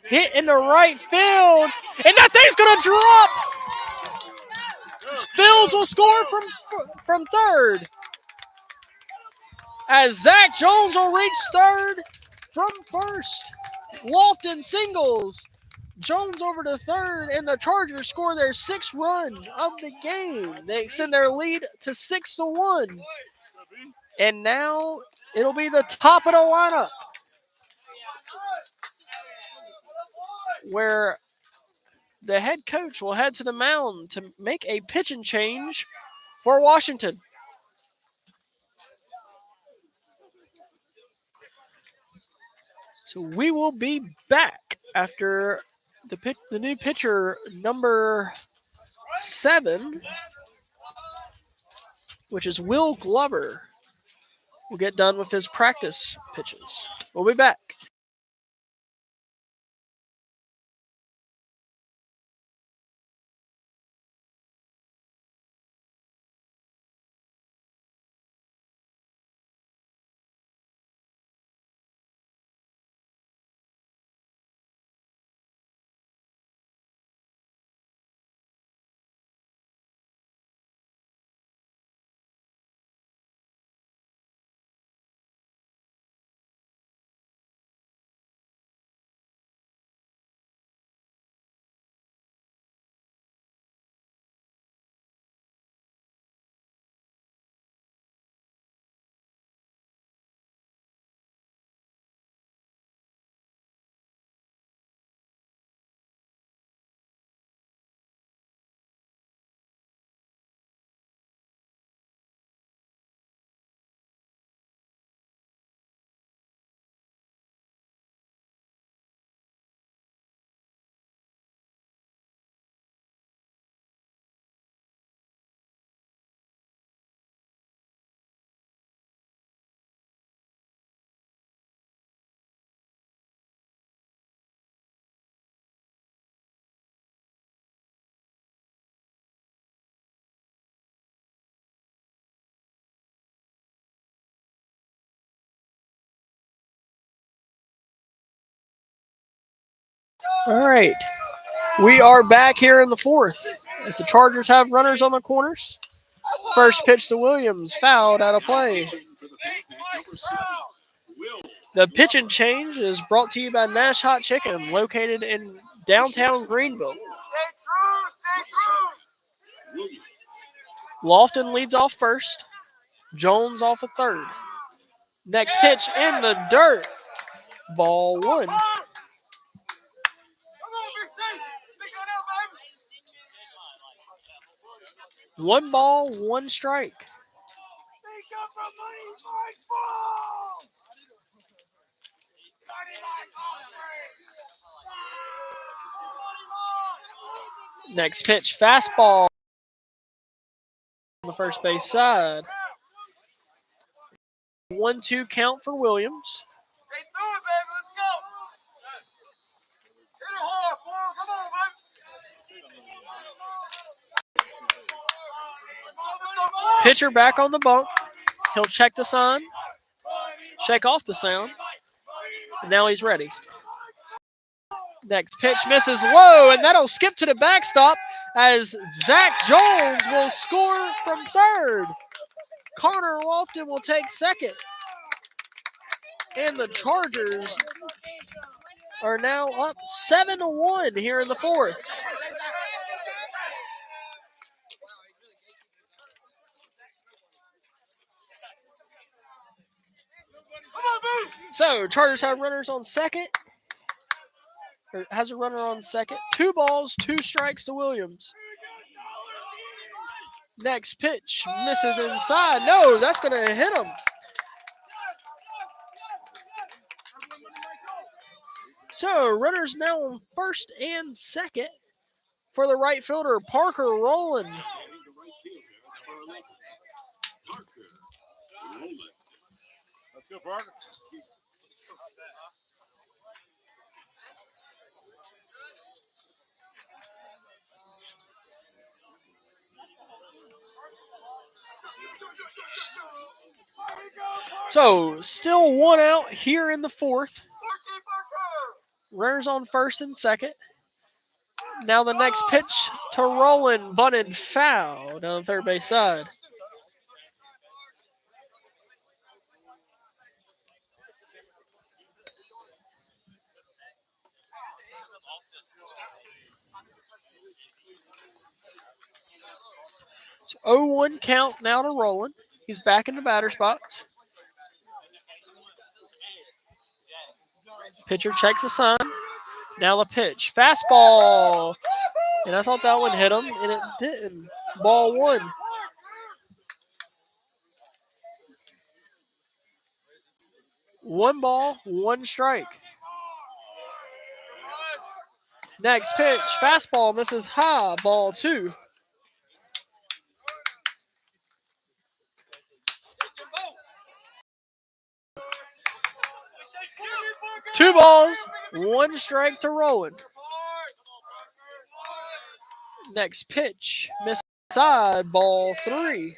Hit in the right field, and that thing's going to drop. Fields will score from third. As Zach Jones will reach third from first. Lofton singles. Jones over to third, and the Chargers score their 6th run of the game. They extend their lead to 6-1. And now it'll be the top of the lineup, where the head coach will head to the mound to make a pitching change for Washington. So we will be back after the new pitcher, number 7, which is Will Glover, will get done with his practice pitches. We'll be back. All right. We are back here in the fourth as the Chargers have runners on the corners. First pitch to Williams, fouled out of play. The pitch and change is brought to you by Nash Hot Chicken, located in downtown Greenville. Lofton leads off first. Jones off a third. Next pitch in the dirt. Ball one. One ball, one strike. Next pitch, fastball on the first base side. 1-2 count for Williams. Pitcher back on the bunk. He'll check the sign, check off the sound, and now he's ready. Next pitch misses low, and that'll skip to the backstop as Zach Jones will score from third. Connor Lofton will take second. And the Chargers are now up 7-1 here in the fourth. So, Chargers have runners on second. Or has a runner on second. 2 balls, 2 strikes to Williams. Next pitch misses inside. No, that's going to hit him. So, runners now on first and second for the right fielder, Parker Rowland. Let's go, Parker. So, still 1 out here in the fourth. Runners on first and second. Now the next pitch to Rowland, bunted foul down the third base side. So 0-1 count now to Rowland. He's back in the batter's box. Pitcher checks the sign. Now the pitch. Fastball. And I thought that one hit him, and it didn't. Ball one. One ball, one strike. Next pitch. Fastball misses high. Ball two. Two balls, one strike to Rowland. Next pitch, miss side, ball three.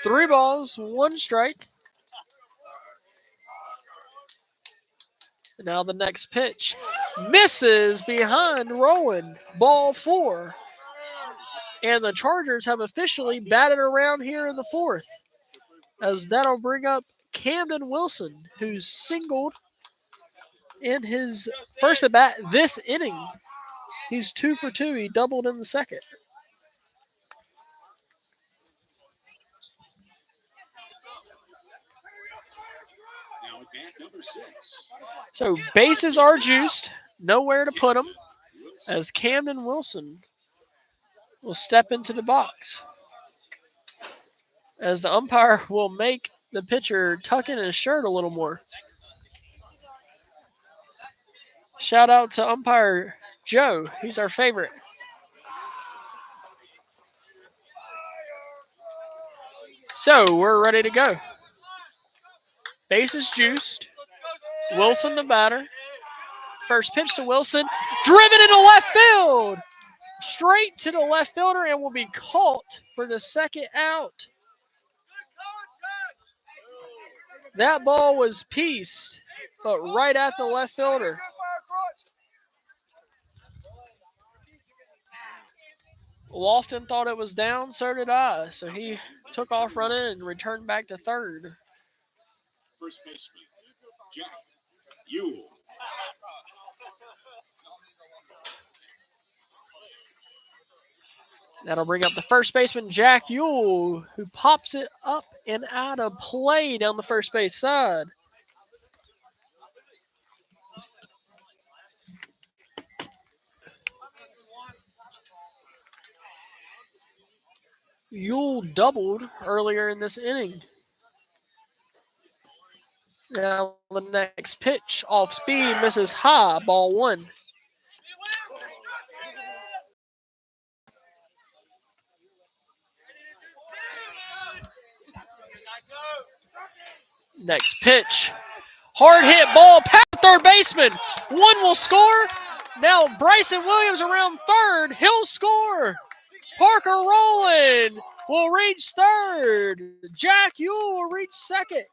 Three balls, one strike. Now the next pitch misses behind Rowland, ball four. And the Chargers have officially batted around here in the fourth, as that'll bring up Camden Wilson, who's singled in his first at bat this inning. He's 2 for 2. He doubled in the second. Now at bat number 6. So bases are juiced, nowhere to put them, as Camden Wilson will step into the box, as the umpire will make the pitcher tuck in his shirt a little more. Shout out to umpire Joe. He's our favorite. So we're ready to go. Bases juiced. Wilson the batter. First pitch to Wilson. Driven into left field. Straight to the left fielder and will be caught for the second out. That ball was pieced, but right at the left fielder. Lofton thought it was down, so did I. So he took off running and returned back to third. First baseman, Jack Ewell. That'll bring up the first baseman, Jack Ewell, who pops it up and out of play down the first base side. Ewell doubled earlier in this inning. Now the next pitch, off speed, misses high, ball one. Next pitch, hard hit ball past third baseman. One will score. Now Bryson Williams around third. He'll score. Parker Rowland will reach third. Jack Ewell will reach second.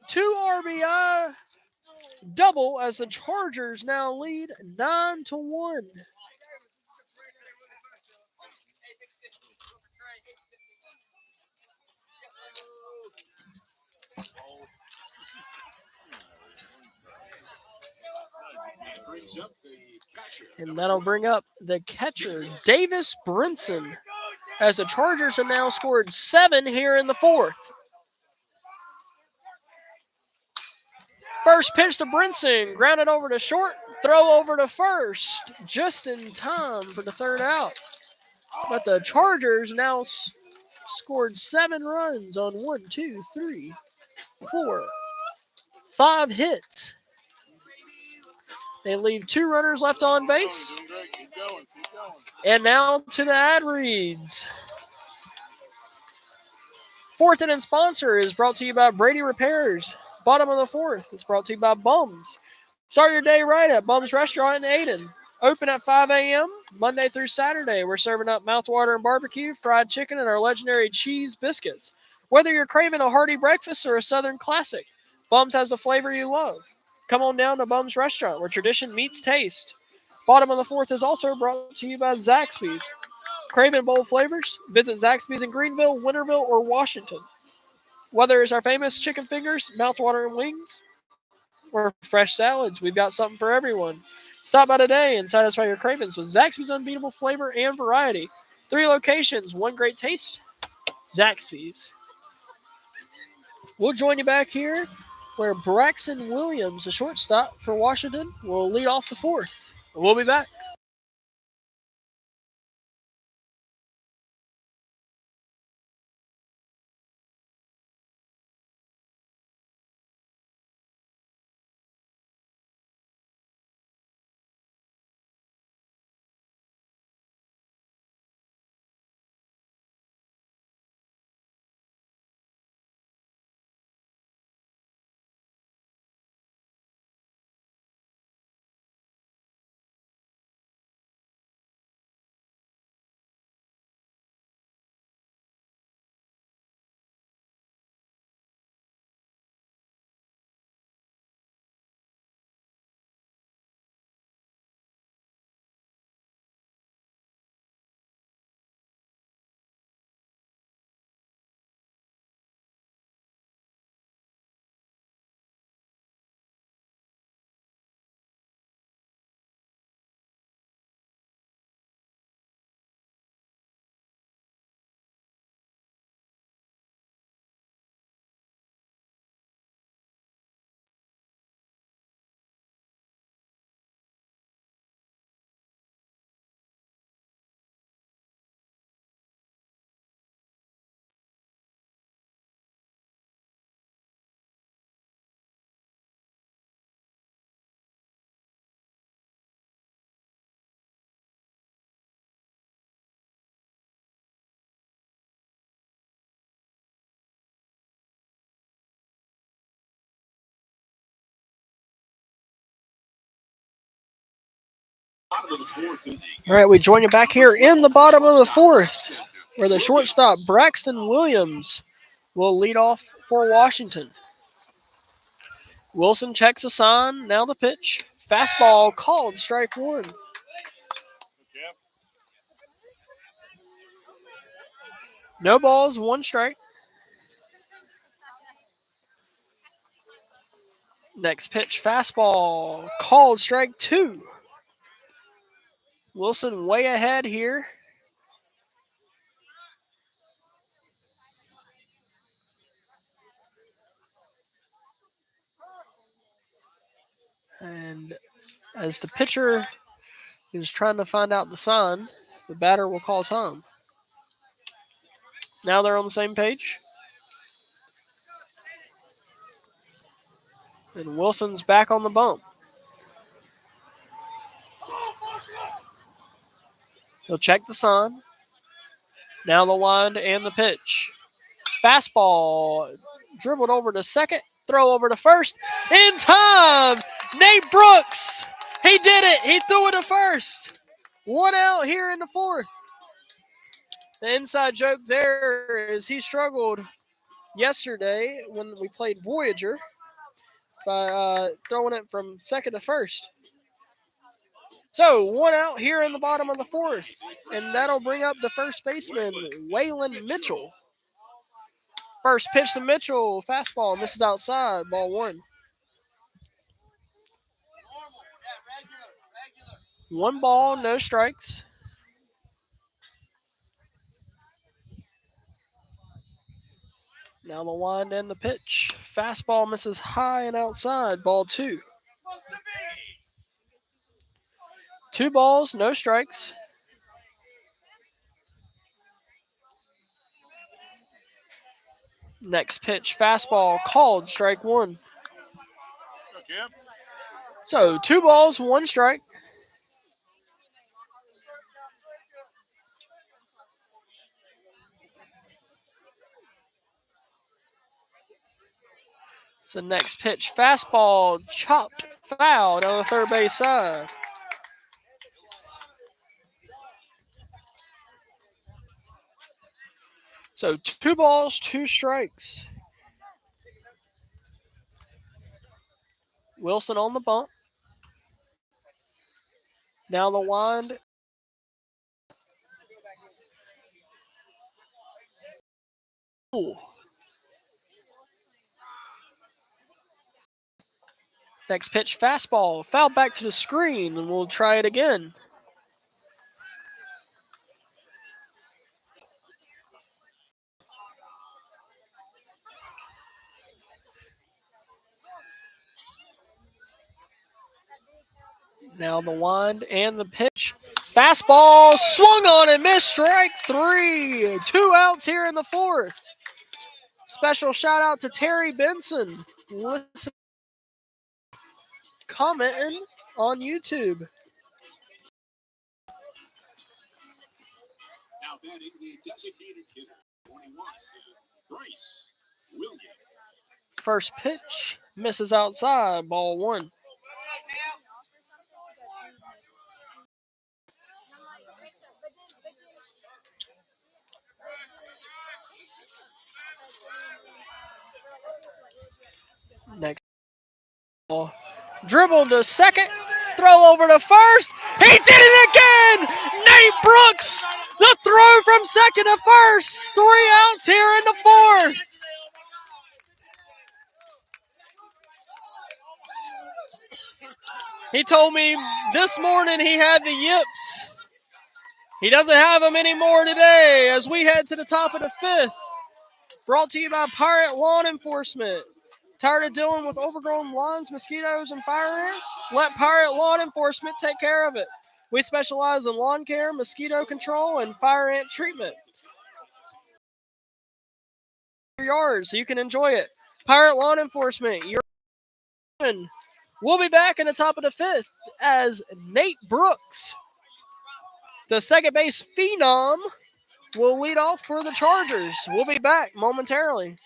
Two RBI double as the Chargers now lead 9-1. And that'll bring up the catcher, Davis Brinson, as the Chargers have now scored 7 here in the fourth. First pitch to Brinson, grounded over to short, throw over to first, just in time for the third out. But the Chargers now scored 7 runs on 1, 2, 3, 4, 5 hits. They leave 2 runners left on base. And now to the ad reads. Fourth inning sponsor is brought to you by Brady Repairs. Bottom of the fourth, it's brought to you by Bums. Start your day right at Bums Restaurant in Ayden. Open at 5 a.m. Monday through Saturday. We're serving up mouthwatering barbecue, fried chicken, and our legendary cheese biscuits. Whether you're craving a hearty breakfast or a Southern classic, Bums has the flavor you love. Come on down to Bums Restaurant, where tradition meets taste. Bottom of the fourth is also brought to you by Zaxby's. Craving bold flavors? Visit Zaxby's in Greenville, Winterville, or Washington. Whether it's our famous chicken fingers, mouthwatering wings, or fresh salads, we've got something for everyone. Stop by today and satisfy your cravings with Zaxby's unbeatable flavor and variety. 3 locations, 1 great taste. Zaxby's. We'll join you back here where Braxton Williams, the shortstop for Washington, will lead off the fourth. We'll be back. All right, we join you back here in the bottom of the fourth, where the shortstop, Braxton Williams, will lead off for Washington. Wilson checks a sign. Now the pitch. Fastball called, strike one. No balls, one strike. Next pitch, fastball called, strike two. Wilson way ahead here. And as the pitcher is trying to find out the sign, the batter will call time. Now they're on the same page. And Wilson's back on the bump. He'll check the sign. Now the wind and the pitch. Fastball dribbled over to second. Throw over to first. In time! Nate Brooks! He did it! He threw it to first. One out here in the fourth. The inside joke there is he struggled yesterday when we played Voyager by throwing it from second to first. So, one out here in the bottom of the fourth, and that'll bring up the first baseman, Waylon Mitchell. First pitch to Mitchell, fastball, misses outside, ball one. One ball, no strikes. Now the wind and the pitch. Fastball misses high and outside, ball two. Two balls, no strikes. Next pitch, fastball called, strike one. So, two balls, one strike. So, next pitch, fastball chopped foul on the third base side. So, two balls, two strikes. Wilson on the bump. Now the wind. Ooh. Next pitch, fastball. Foul back to the screen, and we'll try it again. Now the wind and the pitch. Fastball swung on and missed, strike three. Two outs here in the fourth. Special shout out to Terry Benson. Listen, commenting on YouTube. Now batting the designated hitter, 21, Bryce Williams. First pitch misses outside, ball one. Next ball. Dribble to second. Throw over to first. He did it again! Nate Brooks! The throw from second to first. 3 outs here in the fourth. He told me this morning he had the yips. He doesn't have them anymore today as we head to the top of the fifth. Brought to you by Pirate Lawn Enforcement. Tired of dealing with overgrown lawns, mosquitoes, and fire ants? Let Pirate Lawn Enforcement take care of it. We specialize in lawn care, mosquito control, and fire ant treatment. Your yard so you can enjoy it. Pirate Lawn Enforcement, you're in. We'll be back in the top of the fifth as Nate Brooks, the second base phenom, will lead off for the Chargers. We'll be back momentarily.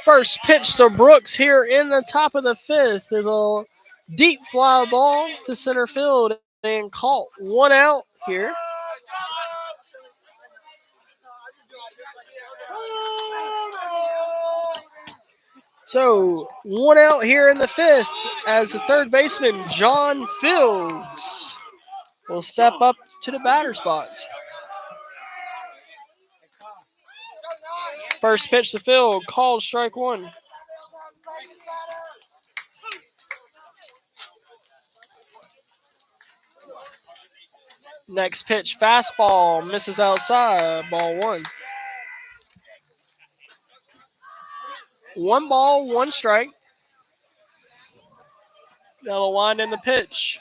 First pitch to Brooks here in the top of the fifth is a deep fly ball to center field and caught. One out here. So, one out here in the fifth as the third baseman, John Fields, will step up to the batter's box. First pitch to Field, called strike one. Next pitch, fastball, misses outside, ball one. One ball, one strike. Now the wind in the pitch.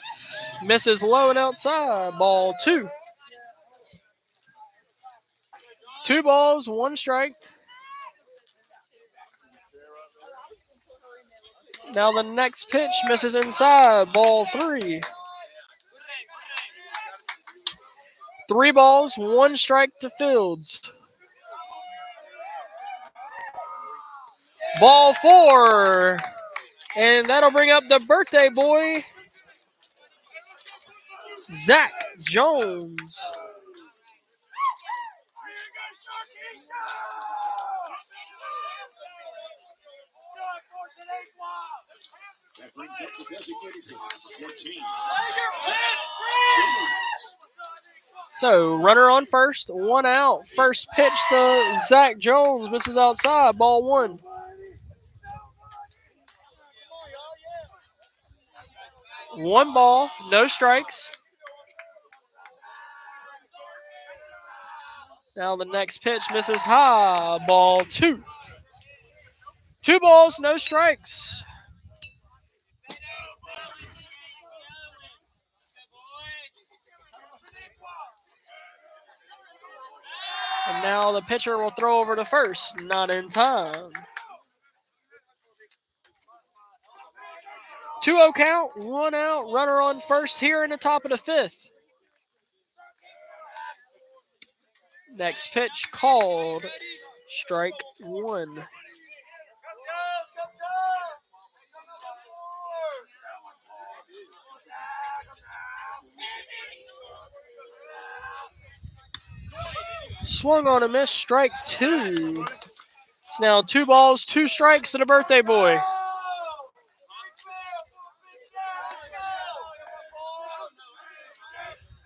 Misses low and outside, ball two. 2 balls, 1 strike. Now the next pitch misses inside, ball 3. 3 balls, 1 strike to Fields. Ball 4. And that'll bring up the birthday boy, Zach Jones. That brings up the designated hitter, 14. So, runner on first, 1 out. First pitch to Zach Jones, misses outside, ball 1. One ball, no strikes. Now the next pitch misses high, ball 2. 2 balls, no strikes. And now the pitcher will throw over to first, not in time. 2-0 count, 1 out, runner on first here in the top of the fifth. Next pitch called, strike 1. Swung on a miss, strike 2. It's now 2 balls, 2 strikes to the birthday boy.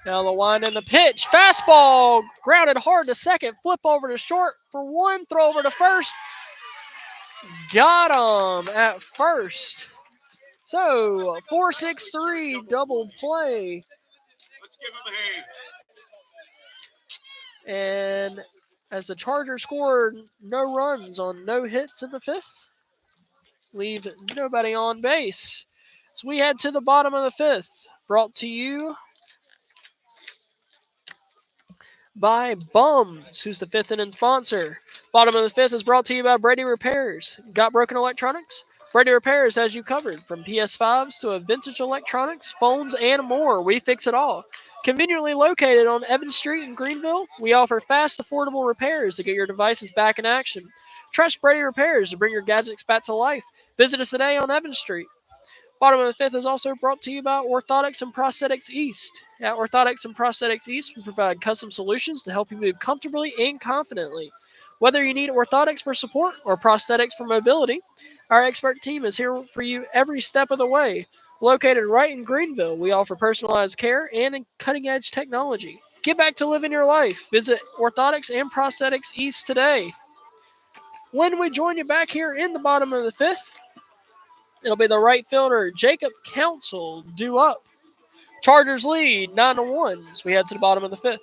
Now the wind in the pitch. Fastball grounded hard to second. Flip over to short for 1. Throw over to first. Got him at first. So 4-6-3 double play. Let's give him a hand. And as the Chargers scored no runs on no hits in the fifth, leave nobody on base. So we head to the bottom of the fifth. Brought to you by Bums, who's the fifth inning sponsor. Bottom of the fifth is brought to you by Brady Repairs. Got broken electronics? Brady Repairs has you covered. From PS5s to vintage electronics, phones, and more, we fix it all. Conveniently located on Evans Street in Greenville, we offer fast, affordable repairs to get your devices back in action. Trust Brady Repairs to bring your gadgets back to life. Visit us today on Evans Street. Bottom of the fifth is also brought to you by Orthotics and Prosthetics East. At Orthotics and Prosthetics East, we provide custom solutions to help you move comfortably and confidently. Whether you need orthotics for support or prosthetics for mobility, our expert team is here for you every step of the way. Located right in Greenville, we offer personalized care and cutting-edge technology. Get back to living your life. Visit Orthotics and Prosthetics East today. When we join you back here in the bottom of the fifth, it'll be the right fielder, Jacob Council, due up. Chargers lead 9-1 as we head to the bottom of the fifth.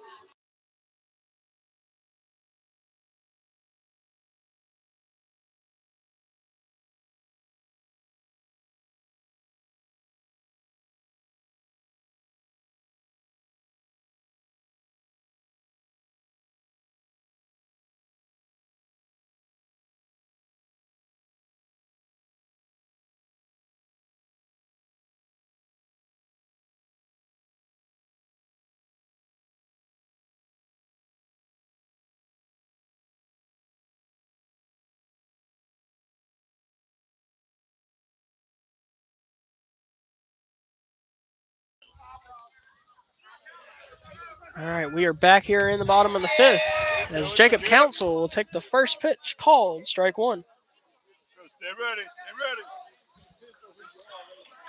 All right, we are back here in the bottom of the fifth as Jacob Council will take the first pitch called strike one. Stay ready. Stay ready.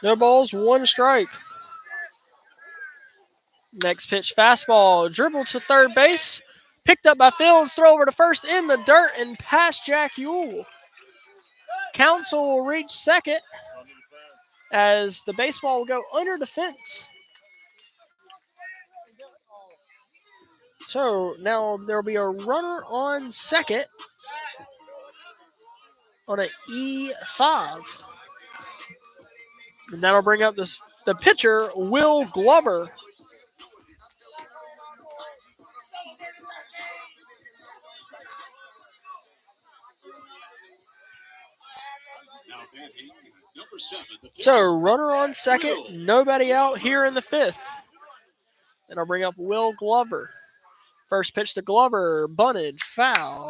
No balls, one strike. Next pitch, fastball, dribble to third base, picked up by Fields, throw over to first in the dirt and past Jack Ewell. Council will reach second as the baseball will go under the fence. So now there will be a runner on second on an E5. And that'll bring up the pitcher, Will Glover. Number 7, the pitcher. So runner on second, nobody out here in the fifth. And I'll bring up Will Glover. First pitch to Glover, bunted, foul.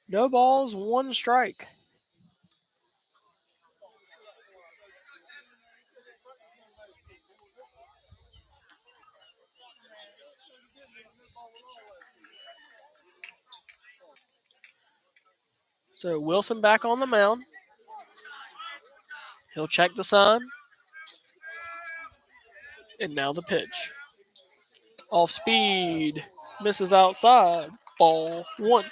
No balls, one strike. So Wilson back on the mound. He'll check the sign. And now the pitch. Off speed. Misses outside. Ball one.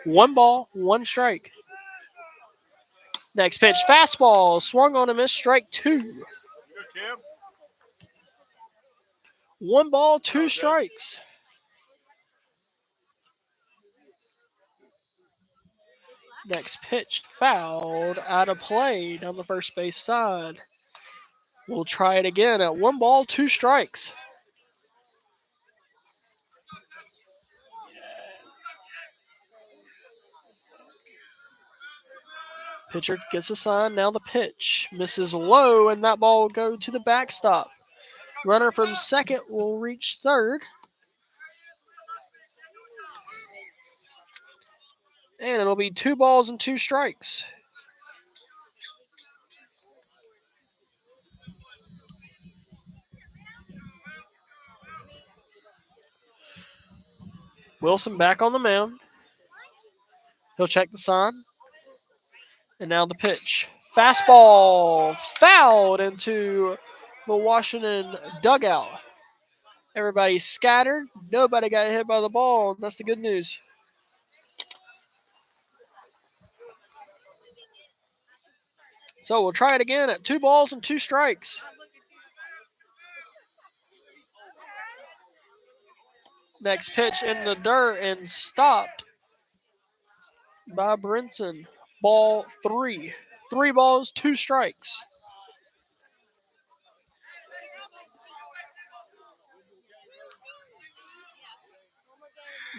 One ball, one strike. Next pitch, fastball. Swung on a miss, strike two. One ball, two strikes. Next pitch, fouled out of play down the first base side. We'll try it again at one ball, two strikes. Pitcher gets a sign, now the pitch. Misses low, and that ball will go to the backstop. Runner from second will reach third. And it'll be two balls and two strikes. Wilson back on the mound. He'll check the sign. And now the pitch. Fastball fouled into the Washington dugout. Everybody scattered. Nobody got hit by the ball. And that's the good news. So we'll try it again at two balls and two strikes. Next pitch in the dirt and stopped by Brinson. Ball three. 3 balls, 2 strikes.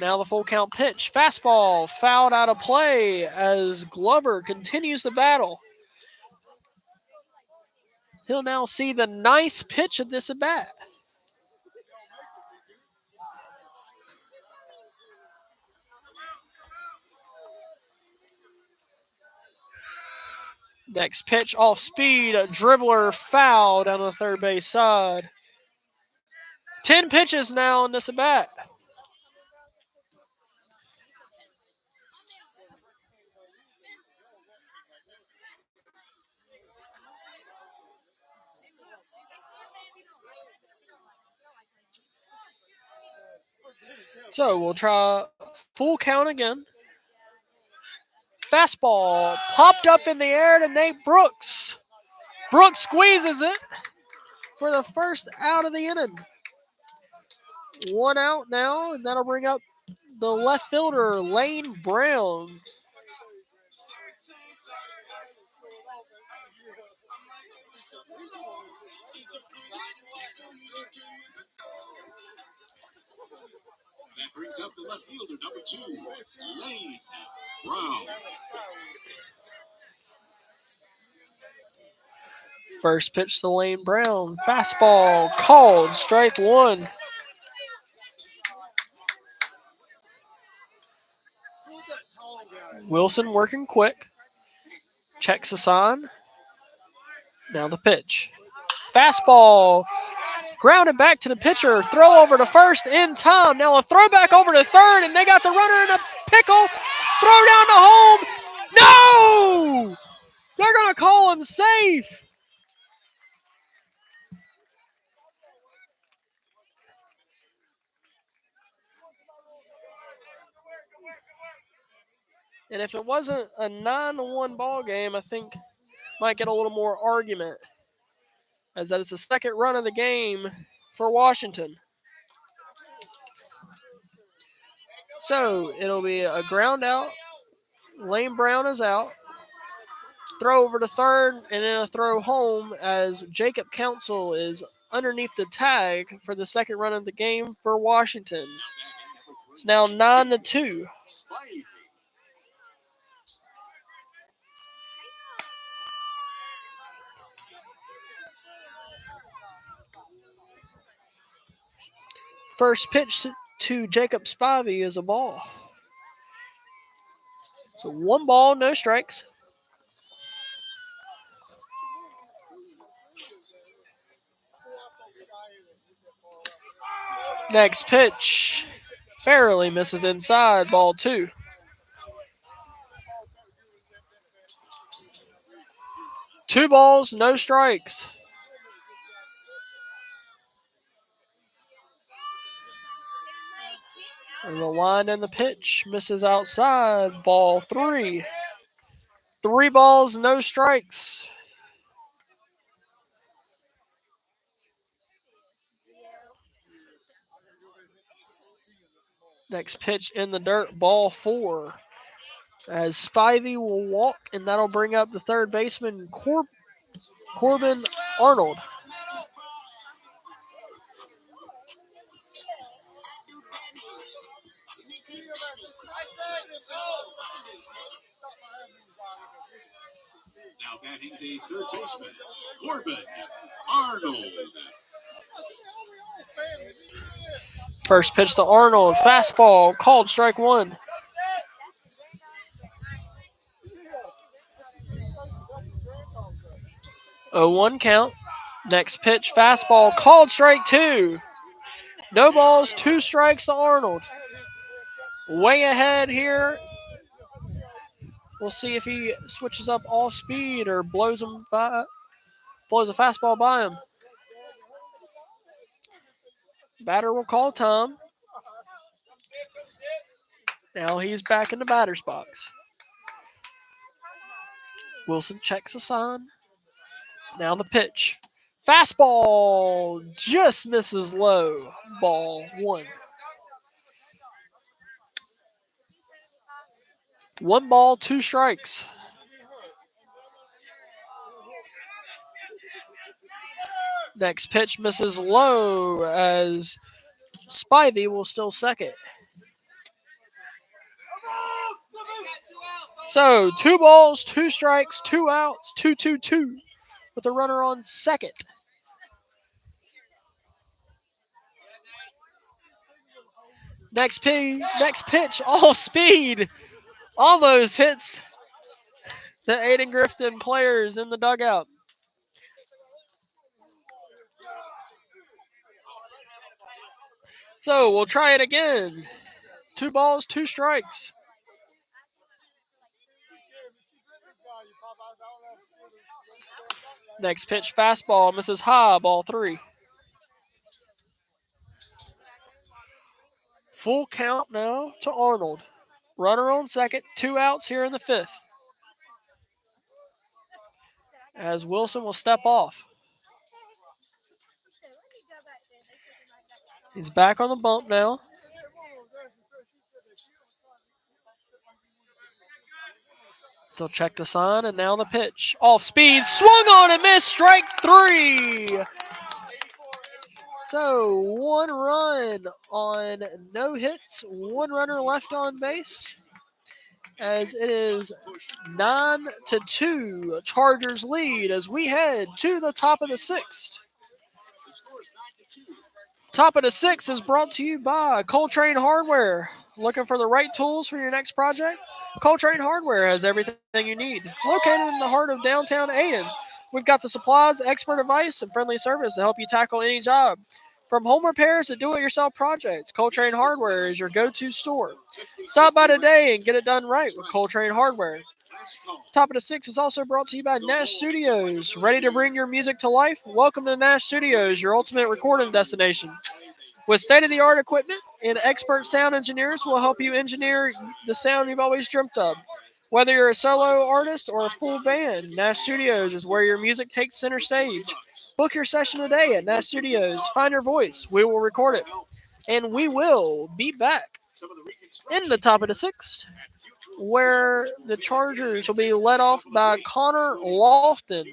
Now the full count pitch. Fastball fouled out of play as Glover continues the battle. He'll now see the 9th pitch of this at bat. Next pitch off speed, a dribbler foul down the third base side. 10 pitches now in this at bat. So we'll try full count again. Fastball popped up in the air to Nate Brooks. Brooks squeezes it for the first out of the inning. 1 out now, and that'll bring up the left fielder, Lane Brown. That brings up the left fielder, number 2, Lane Brown. First pitch to Lane Brown. Fastball called, strike 1. Wilson working quick. Checks the sign. Now the pitch. Fastball. Grounded back to the pitcher. Throw over to first in time. Now a throwback over to third, and they got the runner in a pickle. Throw down to home. No! They're going to call him safe. And if it wasn't a 9-1 ball game, I think might get a little more argument, as that is the second run of the game for Washington. So it'll be a ground out. Lane Brown is out. Throw over to third, and then a throw home as Jacob Council is underneath the tag for the second run of the game for Washington. It's now 9-2. First pitch to Jacob Spivey is a ball. So 1 ball, no strikes. Next pitch barely misses inside, ball 2. Two balls, no strikes. And the line and the pitch misses outside, ball 3. 3 balls, no strikes. Next pitch in the dirt, ball 4. As Spivey will walk, and that'll bring up the third baseman, Corbin Arnold. Now batting the third baseman, Corbin Arnold. First pitch to Arnold, fastball, called strike 1. Oh, 1 count. Next pitch, fastball, called strike 2. No balls, 2 strikes to Arnold. Way ahead here. We'll see if he switches up all speed or blows a fastball by him. Batter will call time. Now he's back in the batter's box. Wilson checks the sign. Now the pitch. Fastball just misses low. Ball 1. 1 ball, 2 strikes. Next pitch misses low as Spivey will still second. So 2 balls, 2 strikes, 2 outs, 2-2-2 with a runner on second. Next pitch, off speed. Almost hits the Ayden-Grifton players in the dugout. So we'll try it again. 2 balls, 2 strikes. Next pitch, fastball, misses high, ball 3. Full count now to Arnold. Runner on second, 2 outs here in the 5th. As Wilson will step off. He's back on the bump now. So check the sign, and now the pitch. Off speed, swung on and missed, strike 3. So 1 run on no hits, 1 runner left on base. As it is 9-2, Chargers lead as we head to the top of the 6th. Top of the 6th is brought to you by Coltrane Hardware, Looking for the right tools for your next project? Coltrane Hardware has everything you need. Located in the heart of downtown Ayden, we've got the supplies, expert advice, and friendly service to help you tackle any job. From home repairs to do-it-yourself projects, Coltrane Hardware is your go-to store. Stop by today and get it done right with Coltrane Hardware. Top of the Six is also brought to you by Nash Studios. Ready to bring your music to life? Welcome to Nash Studios, your ultimate recording destination. With state of the art equipment and expert sound engineers will help you engineer the sound you've always dreamt of. Whether you're a solo artist or a full band, Nash Studios is where your music takes center stage. Book your session today at Nash Studios. Find your voice. We will record it. And we will be back in the top of the sixth, where the Chargers will be led off by Connor Lofton.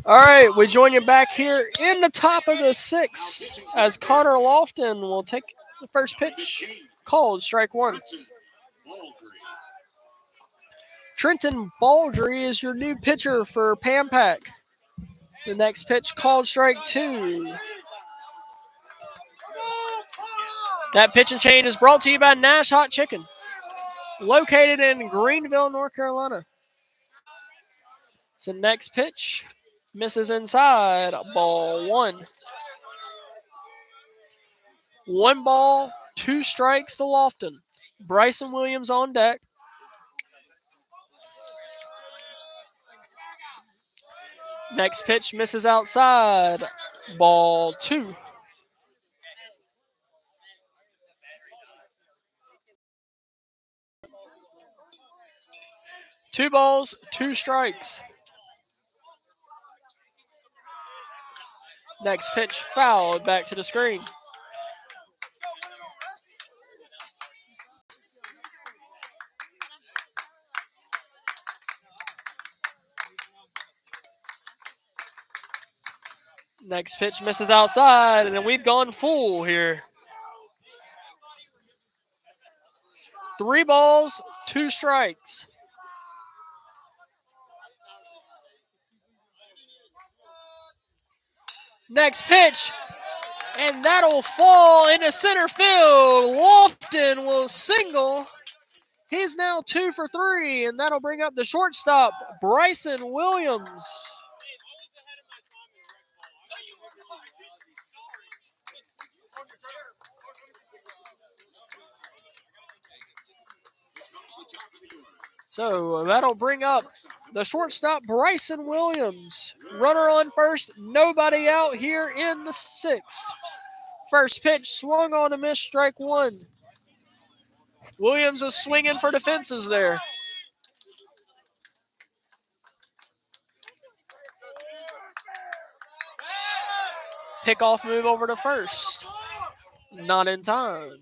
All right, we join you back here in the top of the sixth as Connor Lofton will take the first pitch. Called strike one. Trenton Baldry is your new pitcher for Pampac. The next pitch called strike two. That pitch and chain is brought to you by Nash Hot Chicken, located in Greenville, North Carolina. So next pitch misses inside. Ball one. One ball, two strikes to Lofton. Bryson Williams on deck. Next pitch misses outside. Ball two. Two balls, two strikes. Next pitch fouled back to the screen. Next pitch misses outside, and then we've gone full here. Three balls, two strikes. Next pitch, and that'll fall into center field. Lofton will single. He's now 2 for 3, and that'll bring up the shortstop, Bryson Williams. So that'll bring up the shortstop, Bryson Williams. Runner on first, nobody out here in the sixth. First pitch swung on a miss, strike one. Williams was swinging for the fences there. Pickoff move over to first. Not in time.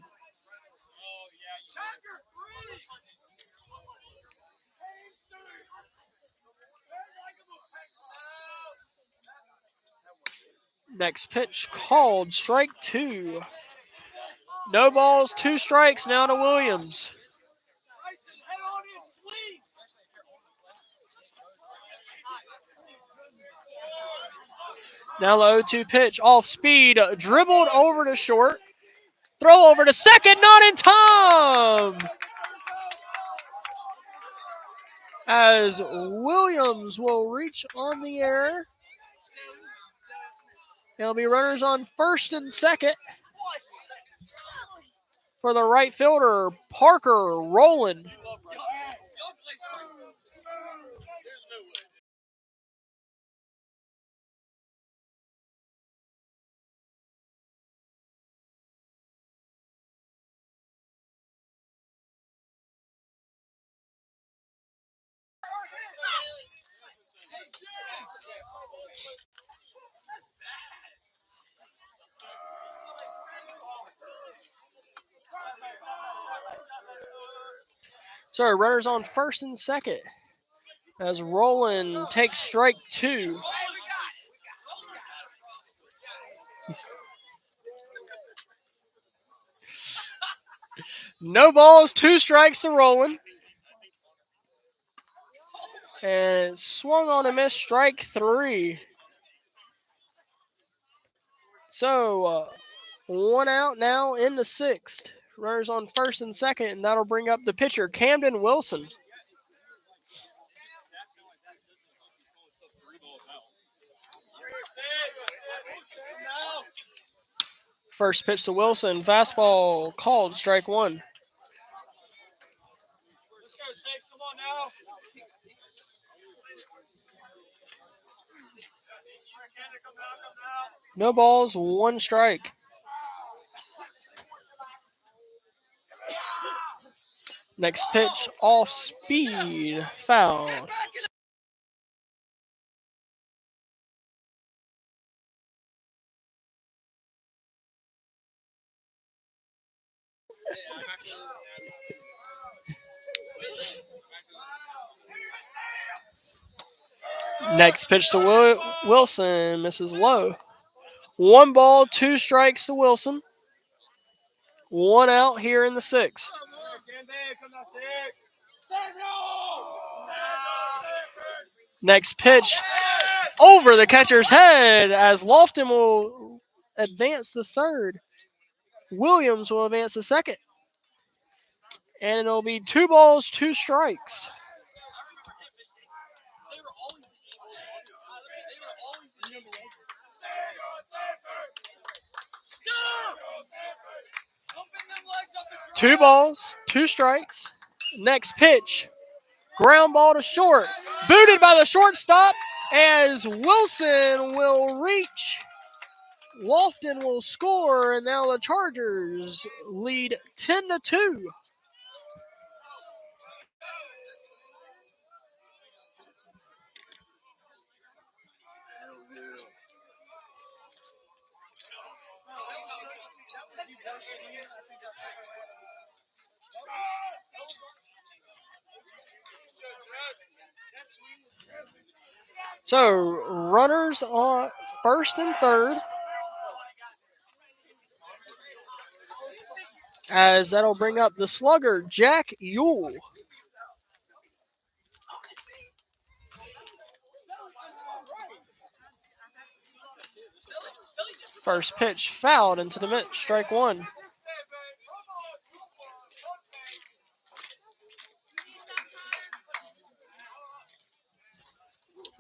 Next pitch called strike two. No balls, two strikes now to Williams. Now the 0-2 pitch, off speed, dribbled over to short. Throw over to second, not in time. As Williams will reach on the air. There'll be runners on first and second for the right fielder, Parker Rowland. So runners on first and second as Rowland takes strike 2. No balls, 2 strikes to Rowland. And swung on and missed, strike 3. So 1 out now in the 6th. Runners on first and second, and that'll bring up the pitcher, Camden Wilson. First pitch to Wilson, fastball called, strike 1. No balls, 1 strike. Next pitch, off speed, fouled. Next pitch to Wilson, misses low. 1 ball, 2 strikes to Wilson. 1 out here in the 6th. Next pitch over the catcher's head as Lofton will advance the third. Williams will advance the second. And it'll be 2 balls, 2 strikes. Two balls, 2 strikes. Next pitch, ground ball to short. Booted by the shortstop as Wilson will reach. Lofton will score, and now the Chargers lead 10-2. So runners on first and third, as that'll bring up the slugger, Jack Yule. First pitch fouled into the mitt, strike 1.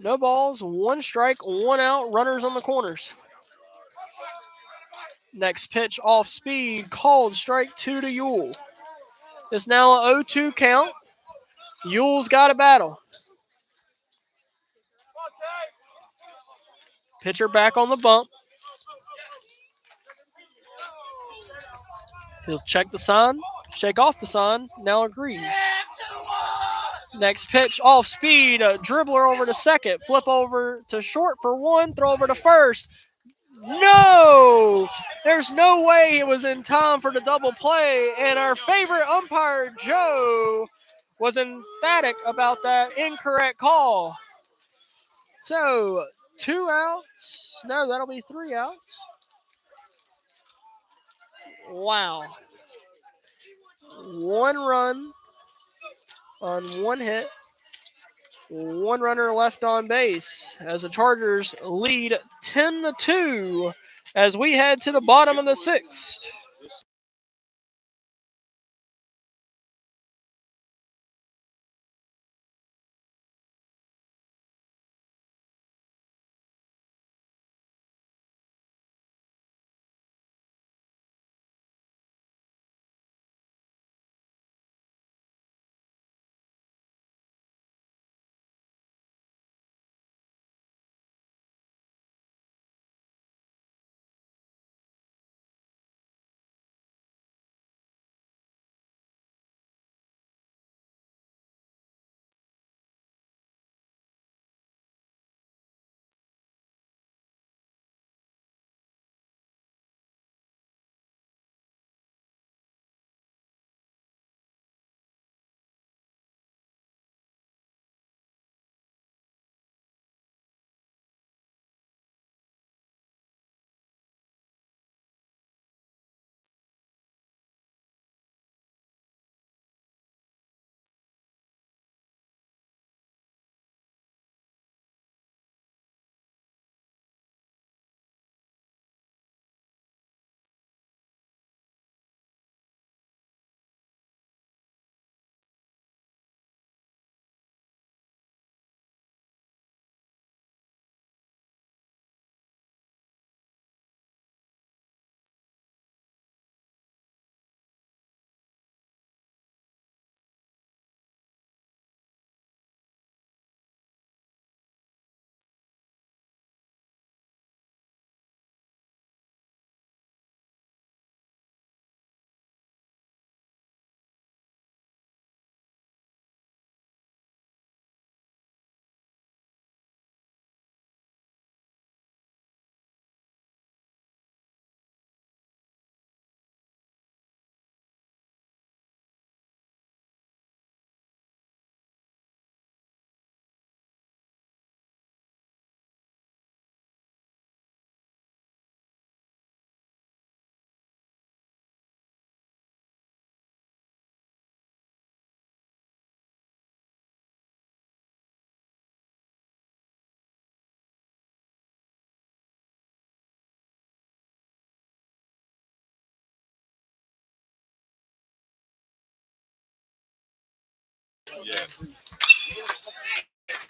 No balls, 1 strike, 1 out, runners on the corners. Next pitch off speed, called, strike 2 to Yule. It's now an 0-2 count. Yule's got a battle. Pitcher back on the bump. He'll check the sign, shake off the sign, now agrees. Next pitch off speed, a dribbler over to second, flip over to short for 1, throw over to first. No! There's no way it was in time for the double play, and our favorite umpire, Joe, was emphatic about that incorrect call. So, 2 outs. No, that'll be 3 outs. Wow. 1 run on 1 hit. 1 runner left on base as the Chargers lead 10-2 as we head to the bottom of the sixth.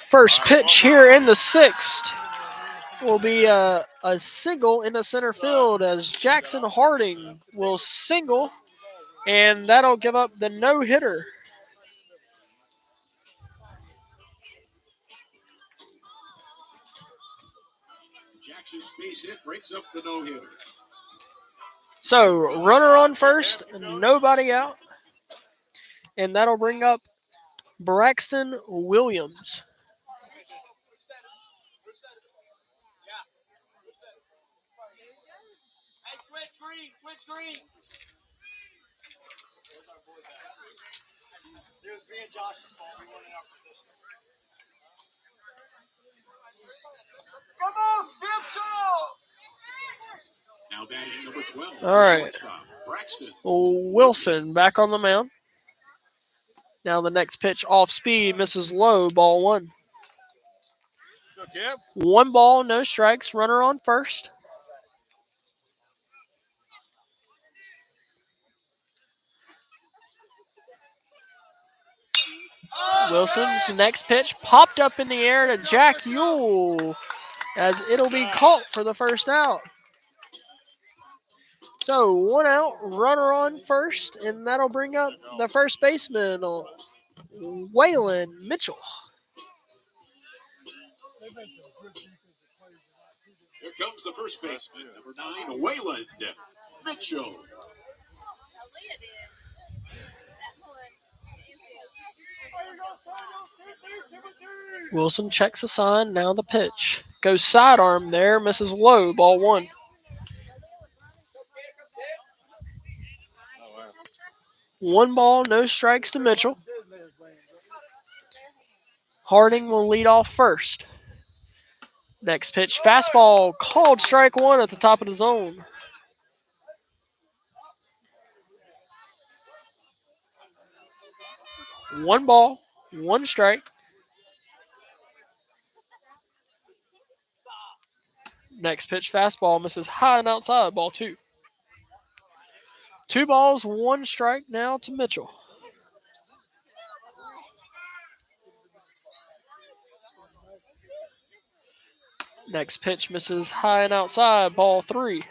First pitch here in the sixth will be a single in the center field as Jackson Harding will single, and that'll give up the no-hitter. Jackson's base hit breaks up the no-hitter. So runner on first, nobody out, and that'll bring up Braxton Williams. Now batting number 12. All right. Braxton Wilson back on the mound. Now the next pitch off speed, misses low, ball one. 1 ball, no strikes, runner on first. Wilson's next pitch popped up in the air to Jack Yule as it'll be caught for the first out. So 1 out, runner on first, and that'll bring up the first baseman, Waylon Mitchell. Here comes the first baseman, number 9, Waylon Mitchell. Wilson checks the sign, now the pitch. Goes sidearm there, misses low, ball one. One ball, no strikes to Mitchell. Harding will lead off first. Next pitch, fastball, called strike one at the top of the zone. One ball, one strike. Next pitch, fastball, misses high and outside, ball 2. 2 balls, 1 strike now to Mitchell. Next pitch misses high and outside, ball 3.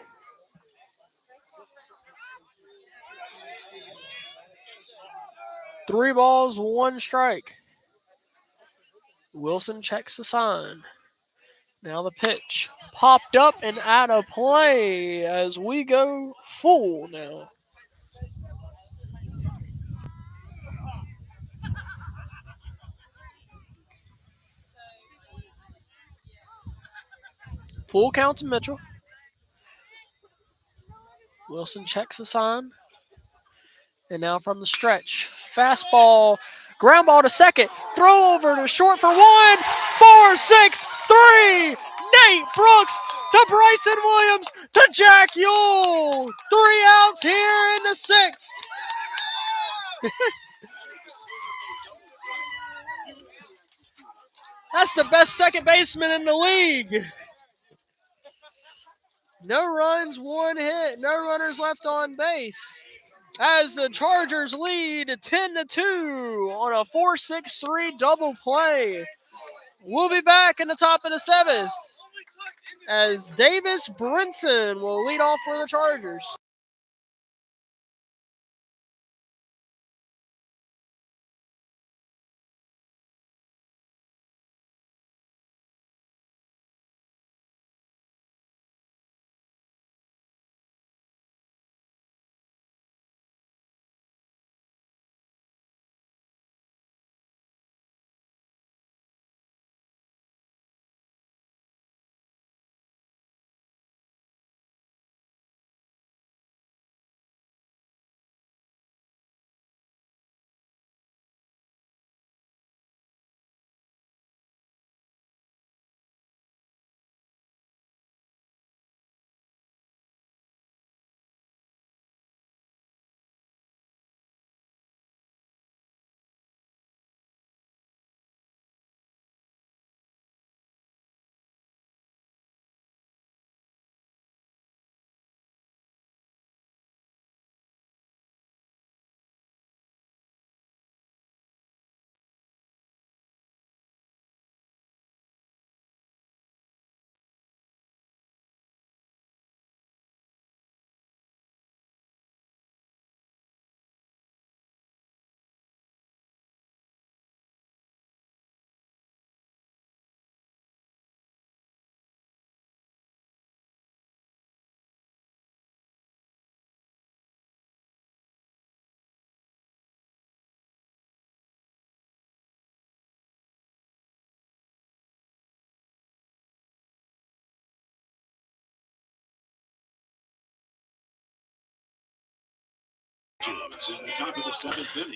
3 balls, 1 strike. Wilson checks the sign. Now the pitch popped up and out of play as we go full now. Full count to Mitchell. Wilson checks the sign. And now from the stretch, fastball, ground ball to second, throw over to short for 1, 4, 6, 3. Nate Brooks to Bryson Williams to Jack Yule. 3 outs here in the 6th. That's the best second baseman in the league. No runs, 1 hit, no runners left on base. As the Chargers lead 10-2 on a 4-6-3 double play. We'll be back in the top of the 7th as Davis Brinson will lead off for the Chargers.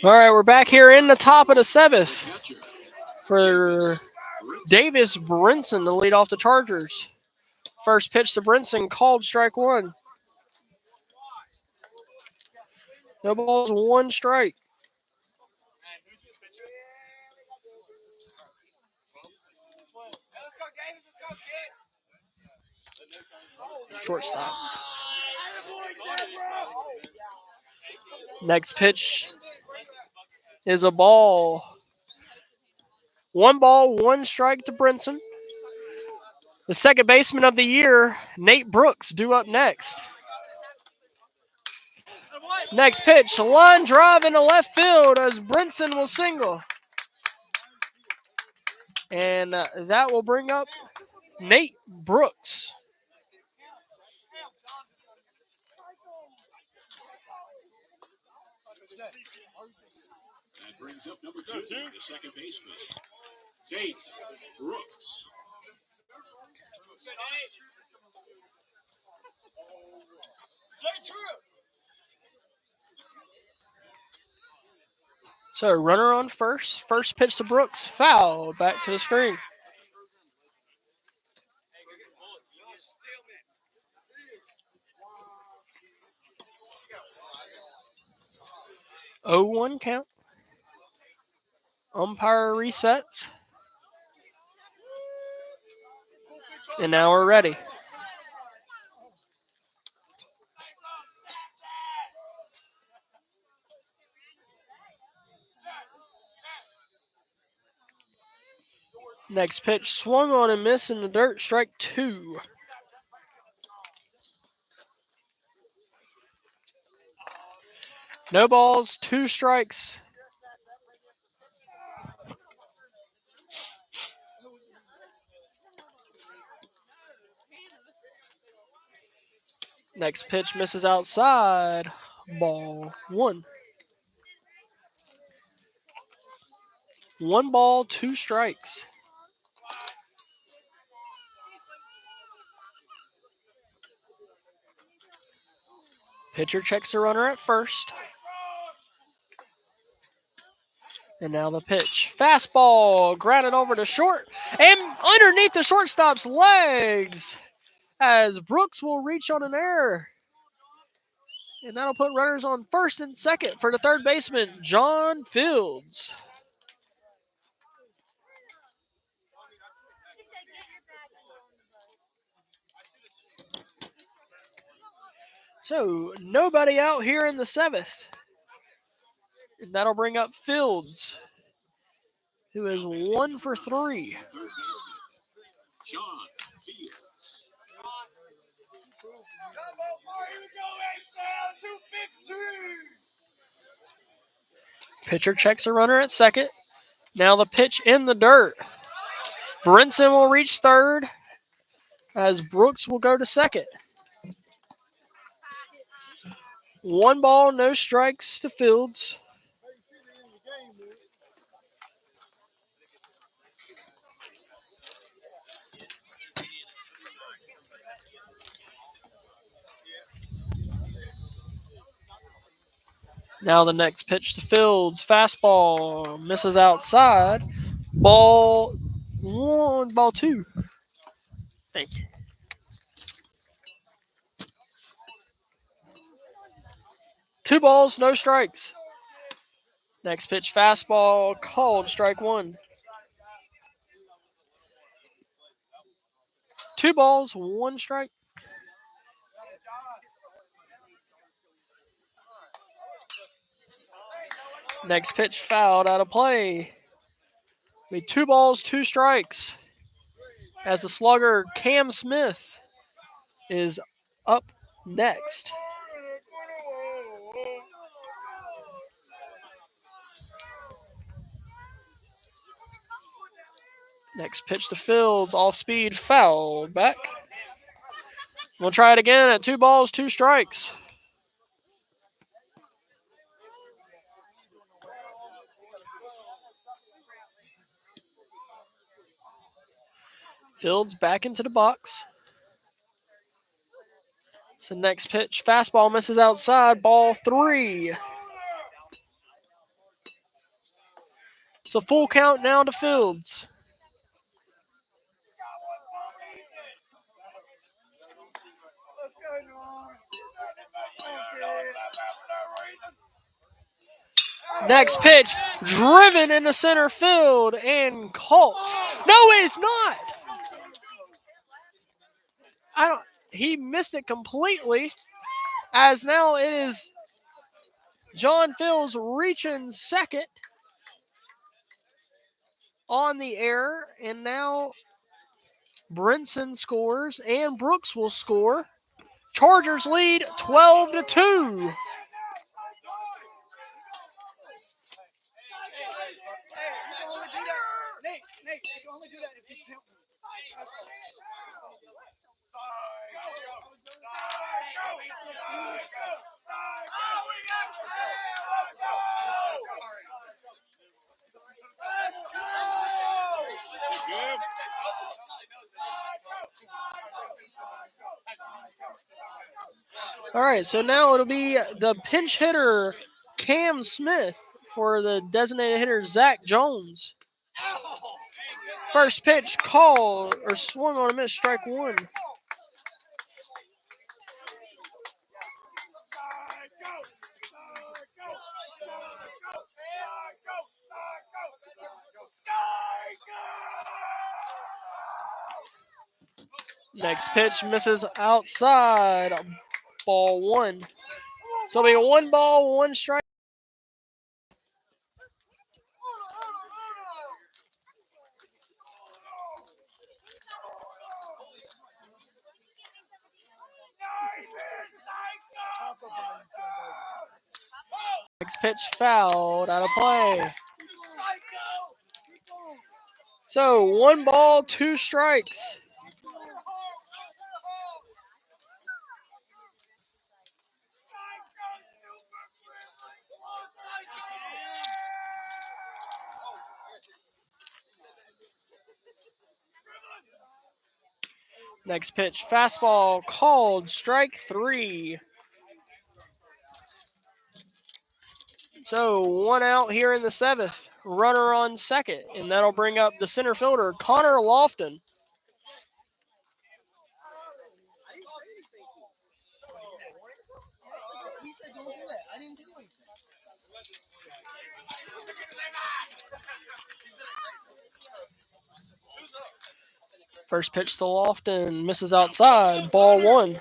All right, we're back here in the top of the 7th for Davis Brinson to lead off the Chargers. First pitch to Brinson, called strike 1. No balls, 1 strike. Shortstop. Next pitch is a ball. 1 ball, 1 strike to Brinson. The second baseman of the year, Nate Brooks, due up next. Next pitch, line drive into left field as Brinson will single. And that will bring up Nate Brooks. That brings up number 2, the second baseman, Nate Brooks. So runner on first. First pitch to Brooks. Foul. Back to the screen. Oh, 1 count. Umpire resets. And now we're ready. Next pitch swung on and missed in the dirt. Strike 2. No balls, 2 strikes. Next pitch misses outside. Ball 1. 1 ball, 2 strikes. Pitcher checks the runner at first. And now the pitch. Fastball grounded over to short and underneath the shortstop's legs as Brooks will reach on an error. And that'll put runners on first and second for the third baseman, John Fields. So nobody out here in the 7th. And that'll bring up Fields, who is 1 for 3. Third baseman, John Fields. Pitcher checks a runner at second. Now the pitch in the dirt. Brinson will reach third as Brooks will go to second. 1 ball, no strikes to Fields. Now the next pitch to Fields. Fastball misses outside. Ball 1, ball 2. Thank you. 2 balls, no strikes. Next pitch, fastball, called, strike 1. 2 balls, 1 strike. Next pitch, fouled out of play. Be 2 balls, 2 strikes. As the slugger Cam Smith is up next. Next pitch to Fields, off speed, foul, back. We'll try it again at 2 balls, 2 strikes. Fields back into the box. So next pitch, fastball misses outside, ball 3. So full count now to Fields. Next pitch, driven into center field and caught. No, it's not. He missed it completely. As now it is John Fields reaching second on the error, and now Brinson scores and Brooks will score. Chargers lead 12-2. All right, so now it'll be the pinch hitter, Cam Smith, for the designated hitter, Zach Jones. First pitch, called or swung on a miss, strike 1. Next pitch misses outside, ball 1. So it'll be a 1 ball, 1 strike. Next pitch fouled out of play. So 1 ball, 2 strikes. Next pitch fastball called strike 3. So 1 out here in the 7th. Runner on second, and that'll bring up the center fielder, Connor Lofton. He said, "Don't do that." I didn't do anything. First pitch to Lofton, misses outside, ball 1.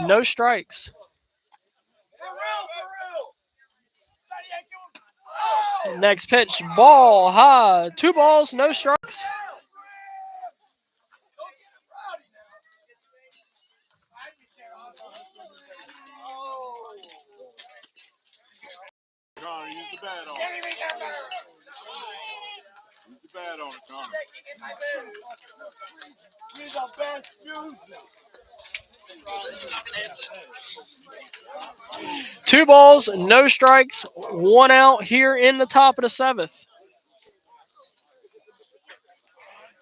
No strikes. Next pitch, ball high. 2 balls, no strikes. Connor, use the bat on it. Use the bat on it, Connor. You're the best user. 2 balls, no strikes, 1 out here in the top of the 7th.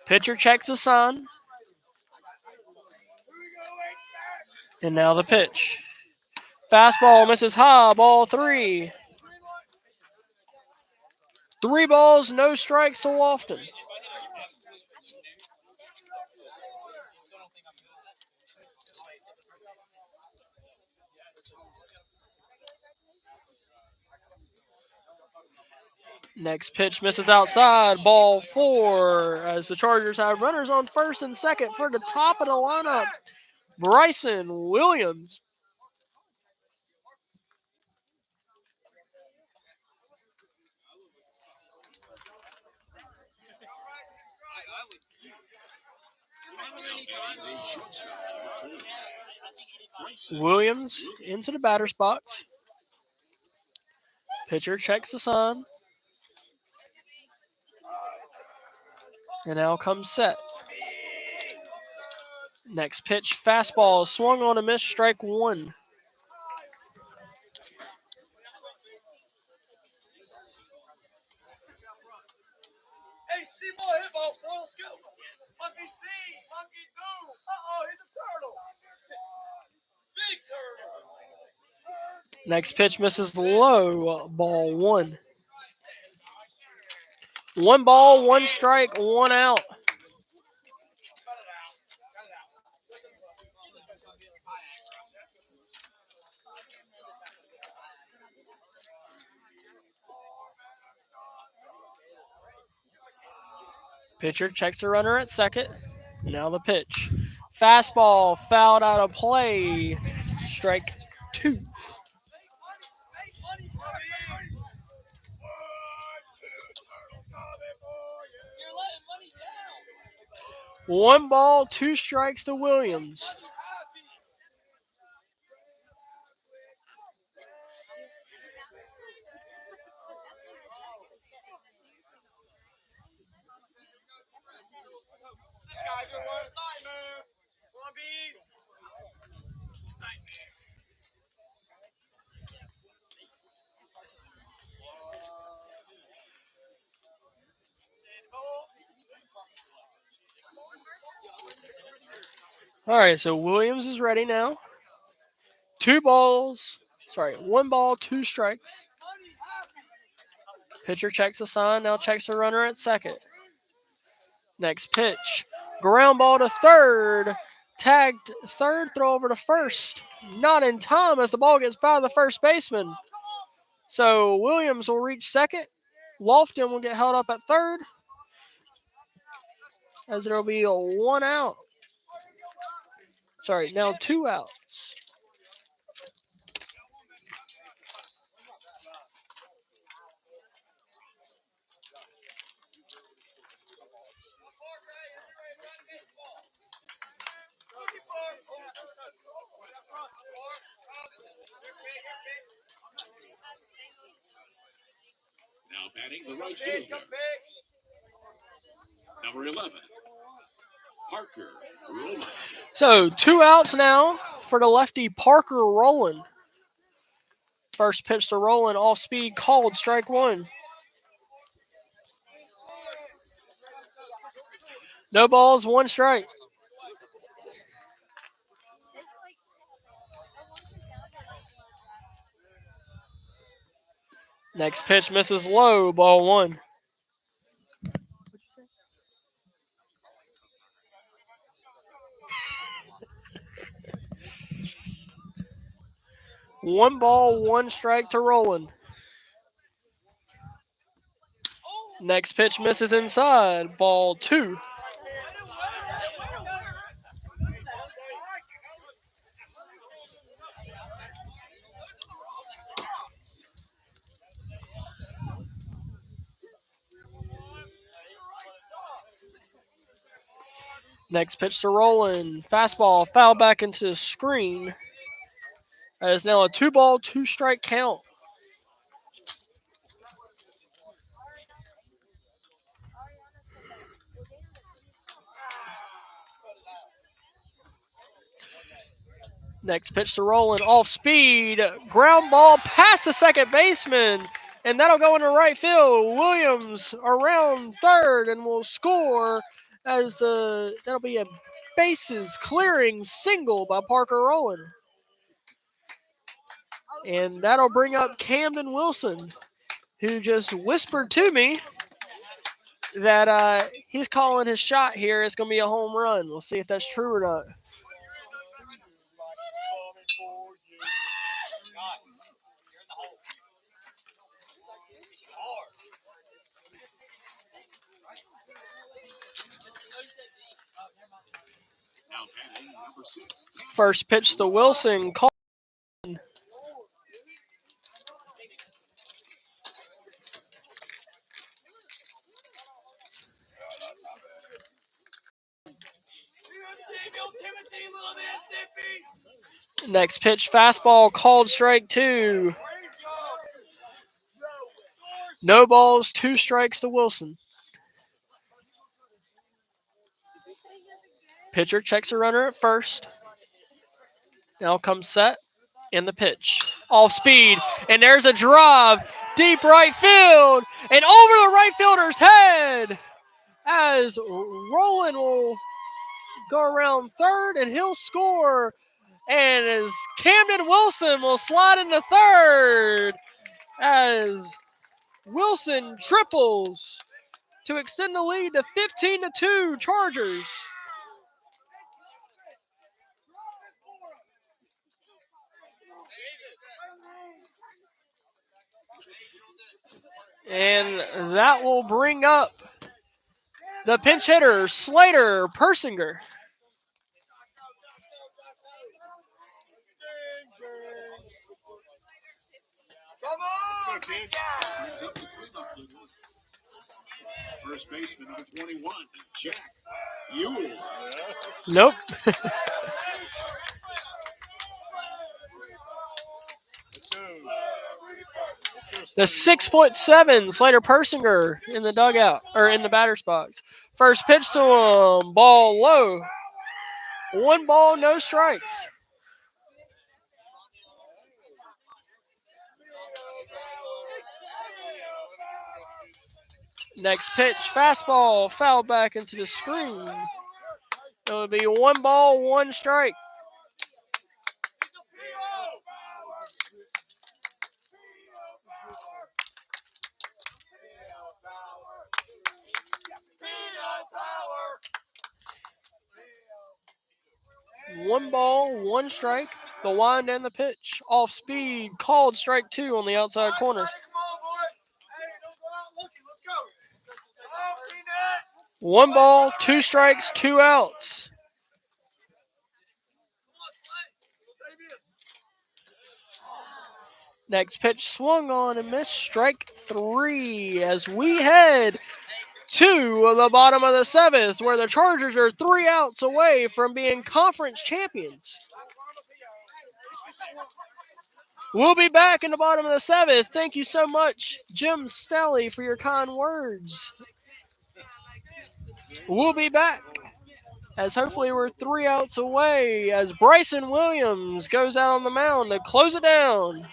Pitcher checks the sign. And now the pitch. Fastball misses high, ball 3. 3 balls, no strikes to Lofton. Next pitch misses outside, ball 4, as the Chargers have runners on first and second for the top of the lineup, Bryson Williams. Williams into the batter's box. Pitcher checks the sign. And now comes set. Next pitch, fastball swung on a miss, strike 1. Hey, see more hit ball, full scoop. Monkey see, monkey do. He's a turtle. Big turtle. Next pitch misses low, ball 1. 1 ball, 1 strike, 1 out. Pitcher checks the runner at second. Now the pitch. Fastball fouled out of play. Strike 2. 1 ball, 2 strikes to Williams. This guy's your worst nightmare. Come on, B. All right, so Williams is ready now. 1 ball, 2 strikes. Pitcher checks the sign, now checks the runner at second. Next pitch. Ground ball to third. Tagged third, throw over to first. Not in time as the ball gets by the first baseman. So Williams will reach second. Lofton will get held up at third, as there will be a 1 out. Now 2 outs. Batting the right fielder. Number 11, Parker Rowland. So 2 outs now for the lefty Parker Rowland. First pitch to Rowland, off speed, called, strike one. No balls, 1 strike. Next pitch misses low, ball 1. One ball, 1 strike to Rowland. Next pitch misses inside, ball 2. Next pitch to Rowland. Fastball, foul back into the screen. That is now a 2-ball, 2-strike count. Next pitch to Rowland, off speed, ground ball past the second baseman, and that'll go into right field. Williams around third and will score as that'll be a bases clearing single by Parker Rowland. And that'll bring up Camden Wilson, who just whispered to me that he's calling his shot here. It's going to be a home run. We'll see if that's true or not. Now batting number 6. First pitch to Wilson. Next pitch, fastball, called, strike 2. No balls, 2 strikes to Wilson. Pitcher checks a runner at first. Now comes set, and the pitch. Off speed, and there's a drive, deep right field, and over the right fielder's head as Rowland will go around third, and he'll score. And as Camden Wilson will slide into third as Wilson triples to extend the lead to 15-2 Chargers. And that will bring up the pinch hitter, Slater Persinger. Come on! Brings up the cleanup hitter. First baseman number 21, Jack Ewell. Nope. The 6'7" Slater Persinger in the dugout, or in the batter's box. First pitch to him, ball low. 1 ball, no strikes. Next pitch, fastball, foul back into the screen. It would be 1 ball, 1 strike. One ball, 1 strike. The wind and the pitch. Off speed, called, strike 2 on the outside corner. 1 ball, 2 strikes, 2 outs. Next pitch swung on and missed, strike 3 as we head to the bottom of the 7th, where the Chargers are 3 outs away from being conference champions. We'll be back in the bottom of the 7th. Thank you so much, Jim Stelly, for your kind words. We'll be back as hopefully we're 3 outs away as Bryson Williams goes out on the mound to close it down.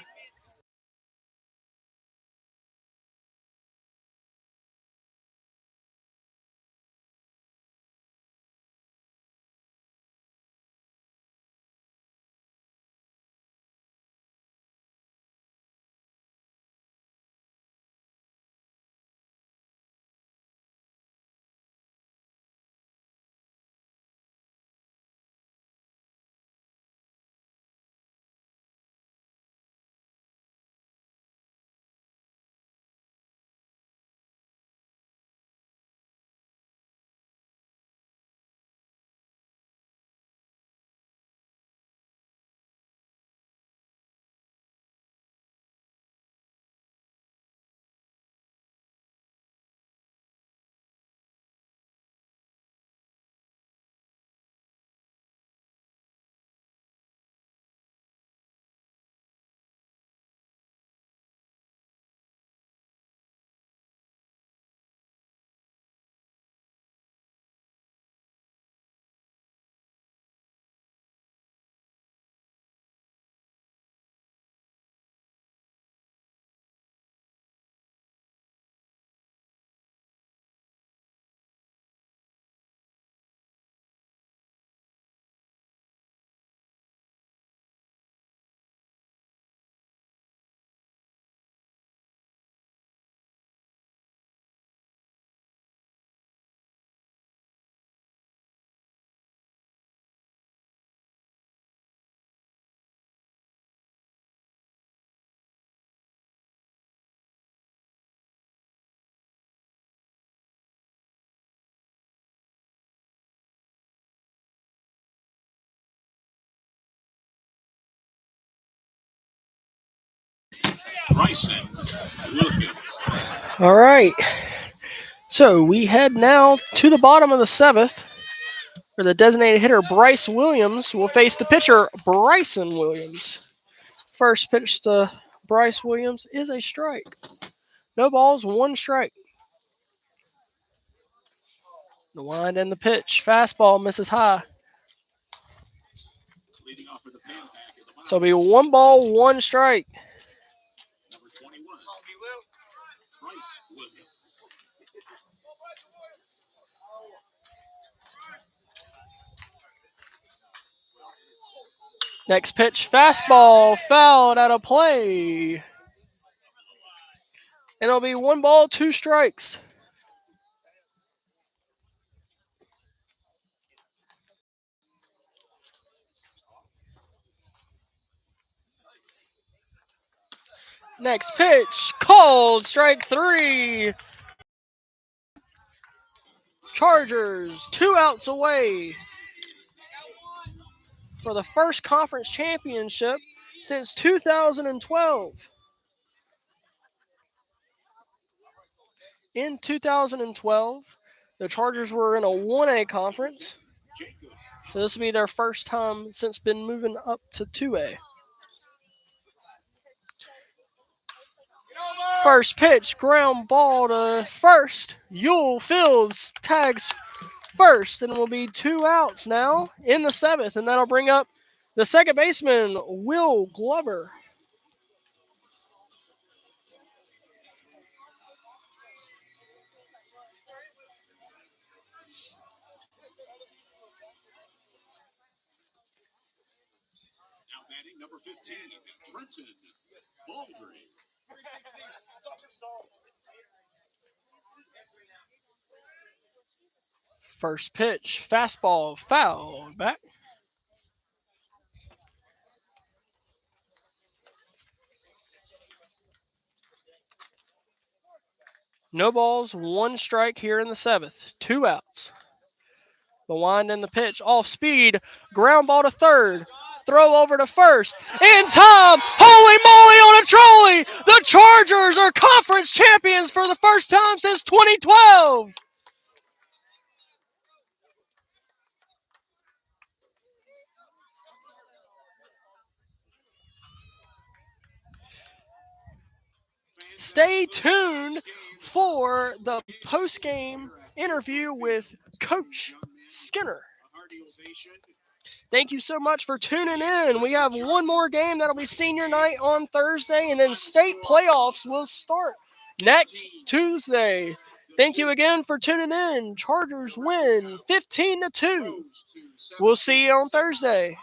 Bryson Williams. All right. So we head now to the bottom of the 7th, where the designated hitter Bryce Williams will face the pitcher Bryson Williams. First pitch to Bryce Williams is a strike. No balls, 1 strike. The wind and the pitch. Fastball misses high. Leading off with the pan pack at the bottom. So it'll be 1 ball, 1 strike. Number 21, Bryce Williams. Next pitch, fastball, fouled out of play. And it'll be 1 ball, 2 strikes. Next pitch, called strike 3. Chargers 2 outs away for the first conference championship since 2012. In 2012, the Chargers were in a 1A conference, so this will be their first time since been moving up to 2A. First pitch, ground ball to first. Yule Fields tags first, and it will be 2 outs now in the 7th, and that'll bring up the second baseman, Will Glover. Now batting number 15, Trenton Baldry. First pitch, fastball, foul, back. No balls, 1 strike here in the 7th. 2 outs. The wind and the pitch, off speed, ground ball to third. Throw over to first. In time, holy moly on a trolley! The Chargers are conference champions for the first time since 2012. Stay tuned for the post-game interview with Coach Skinner. Thank you so much for tuning in. We have one more game that'll be senior night on Thursday, and then state playoffs will start next Tuesday. Thank you again for tuning in. Chargers win 15-2. We'll see you on Thursday.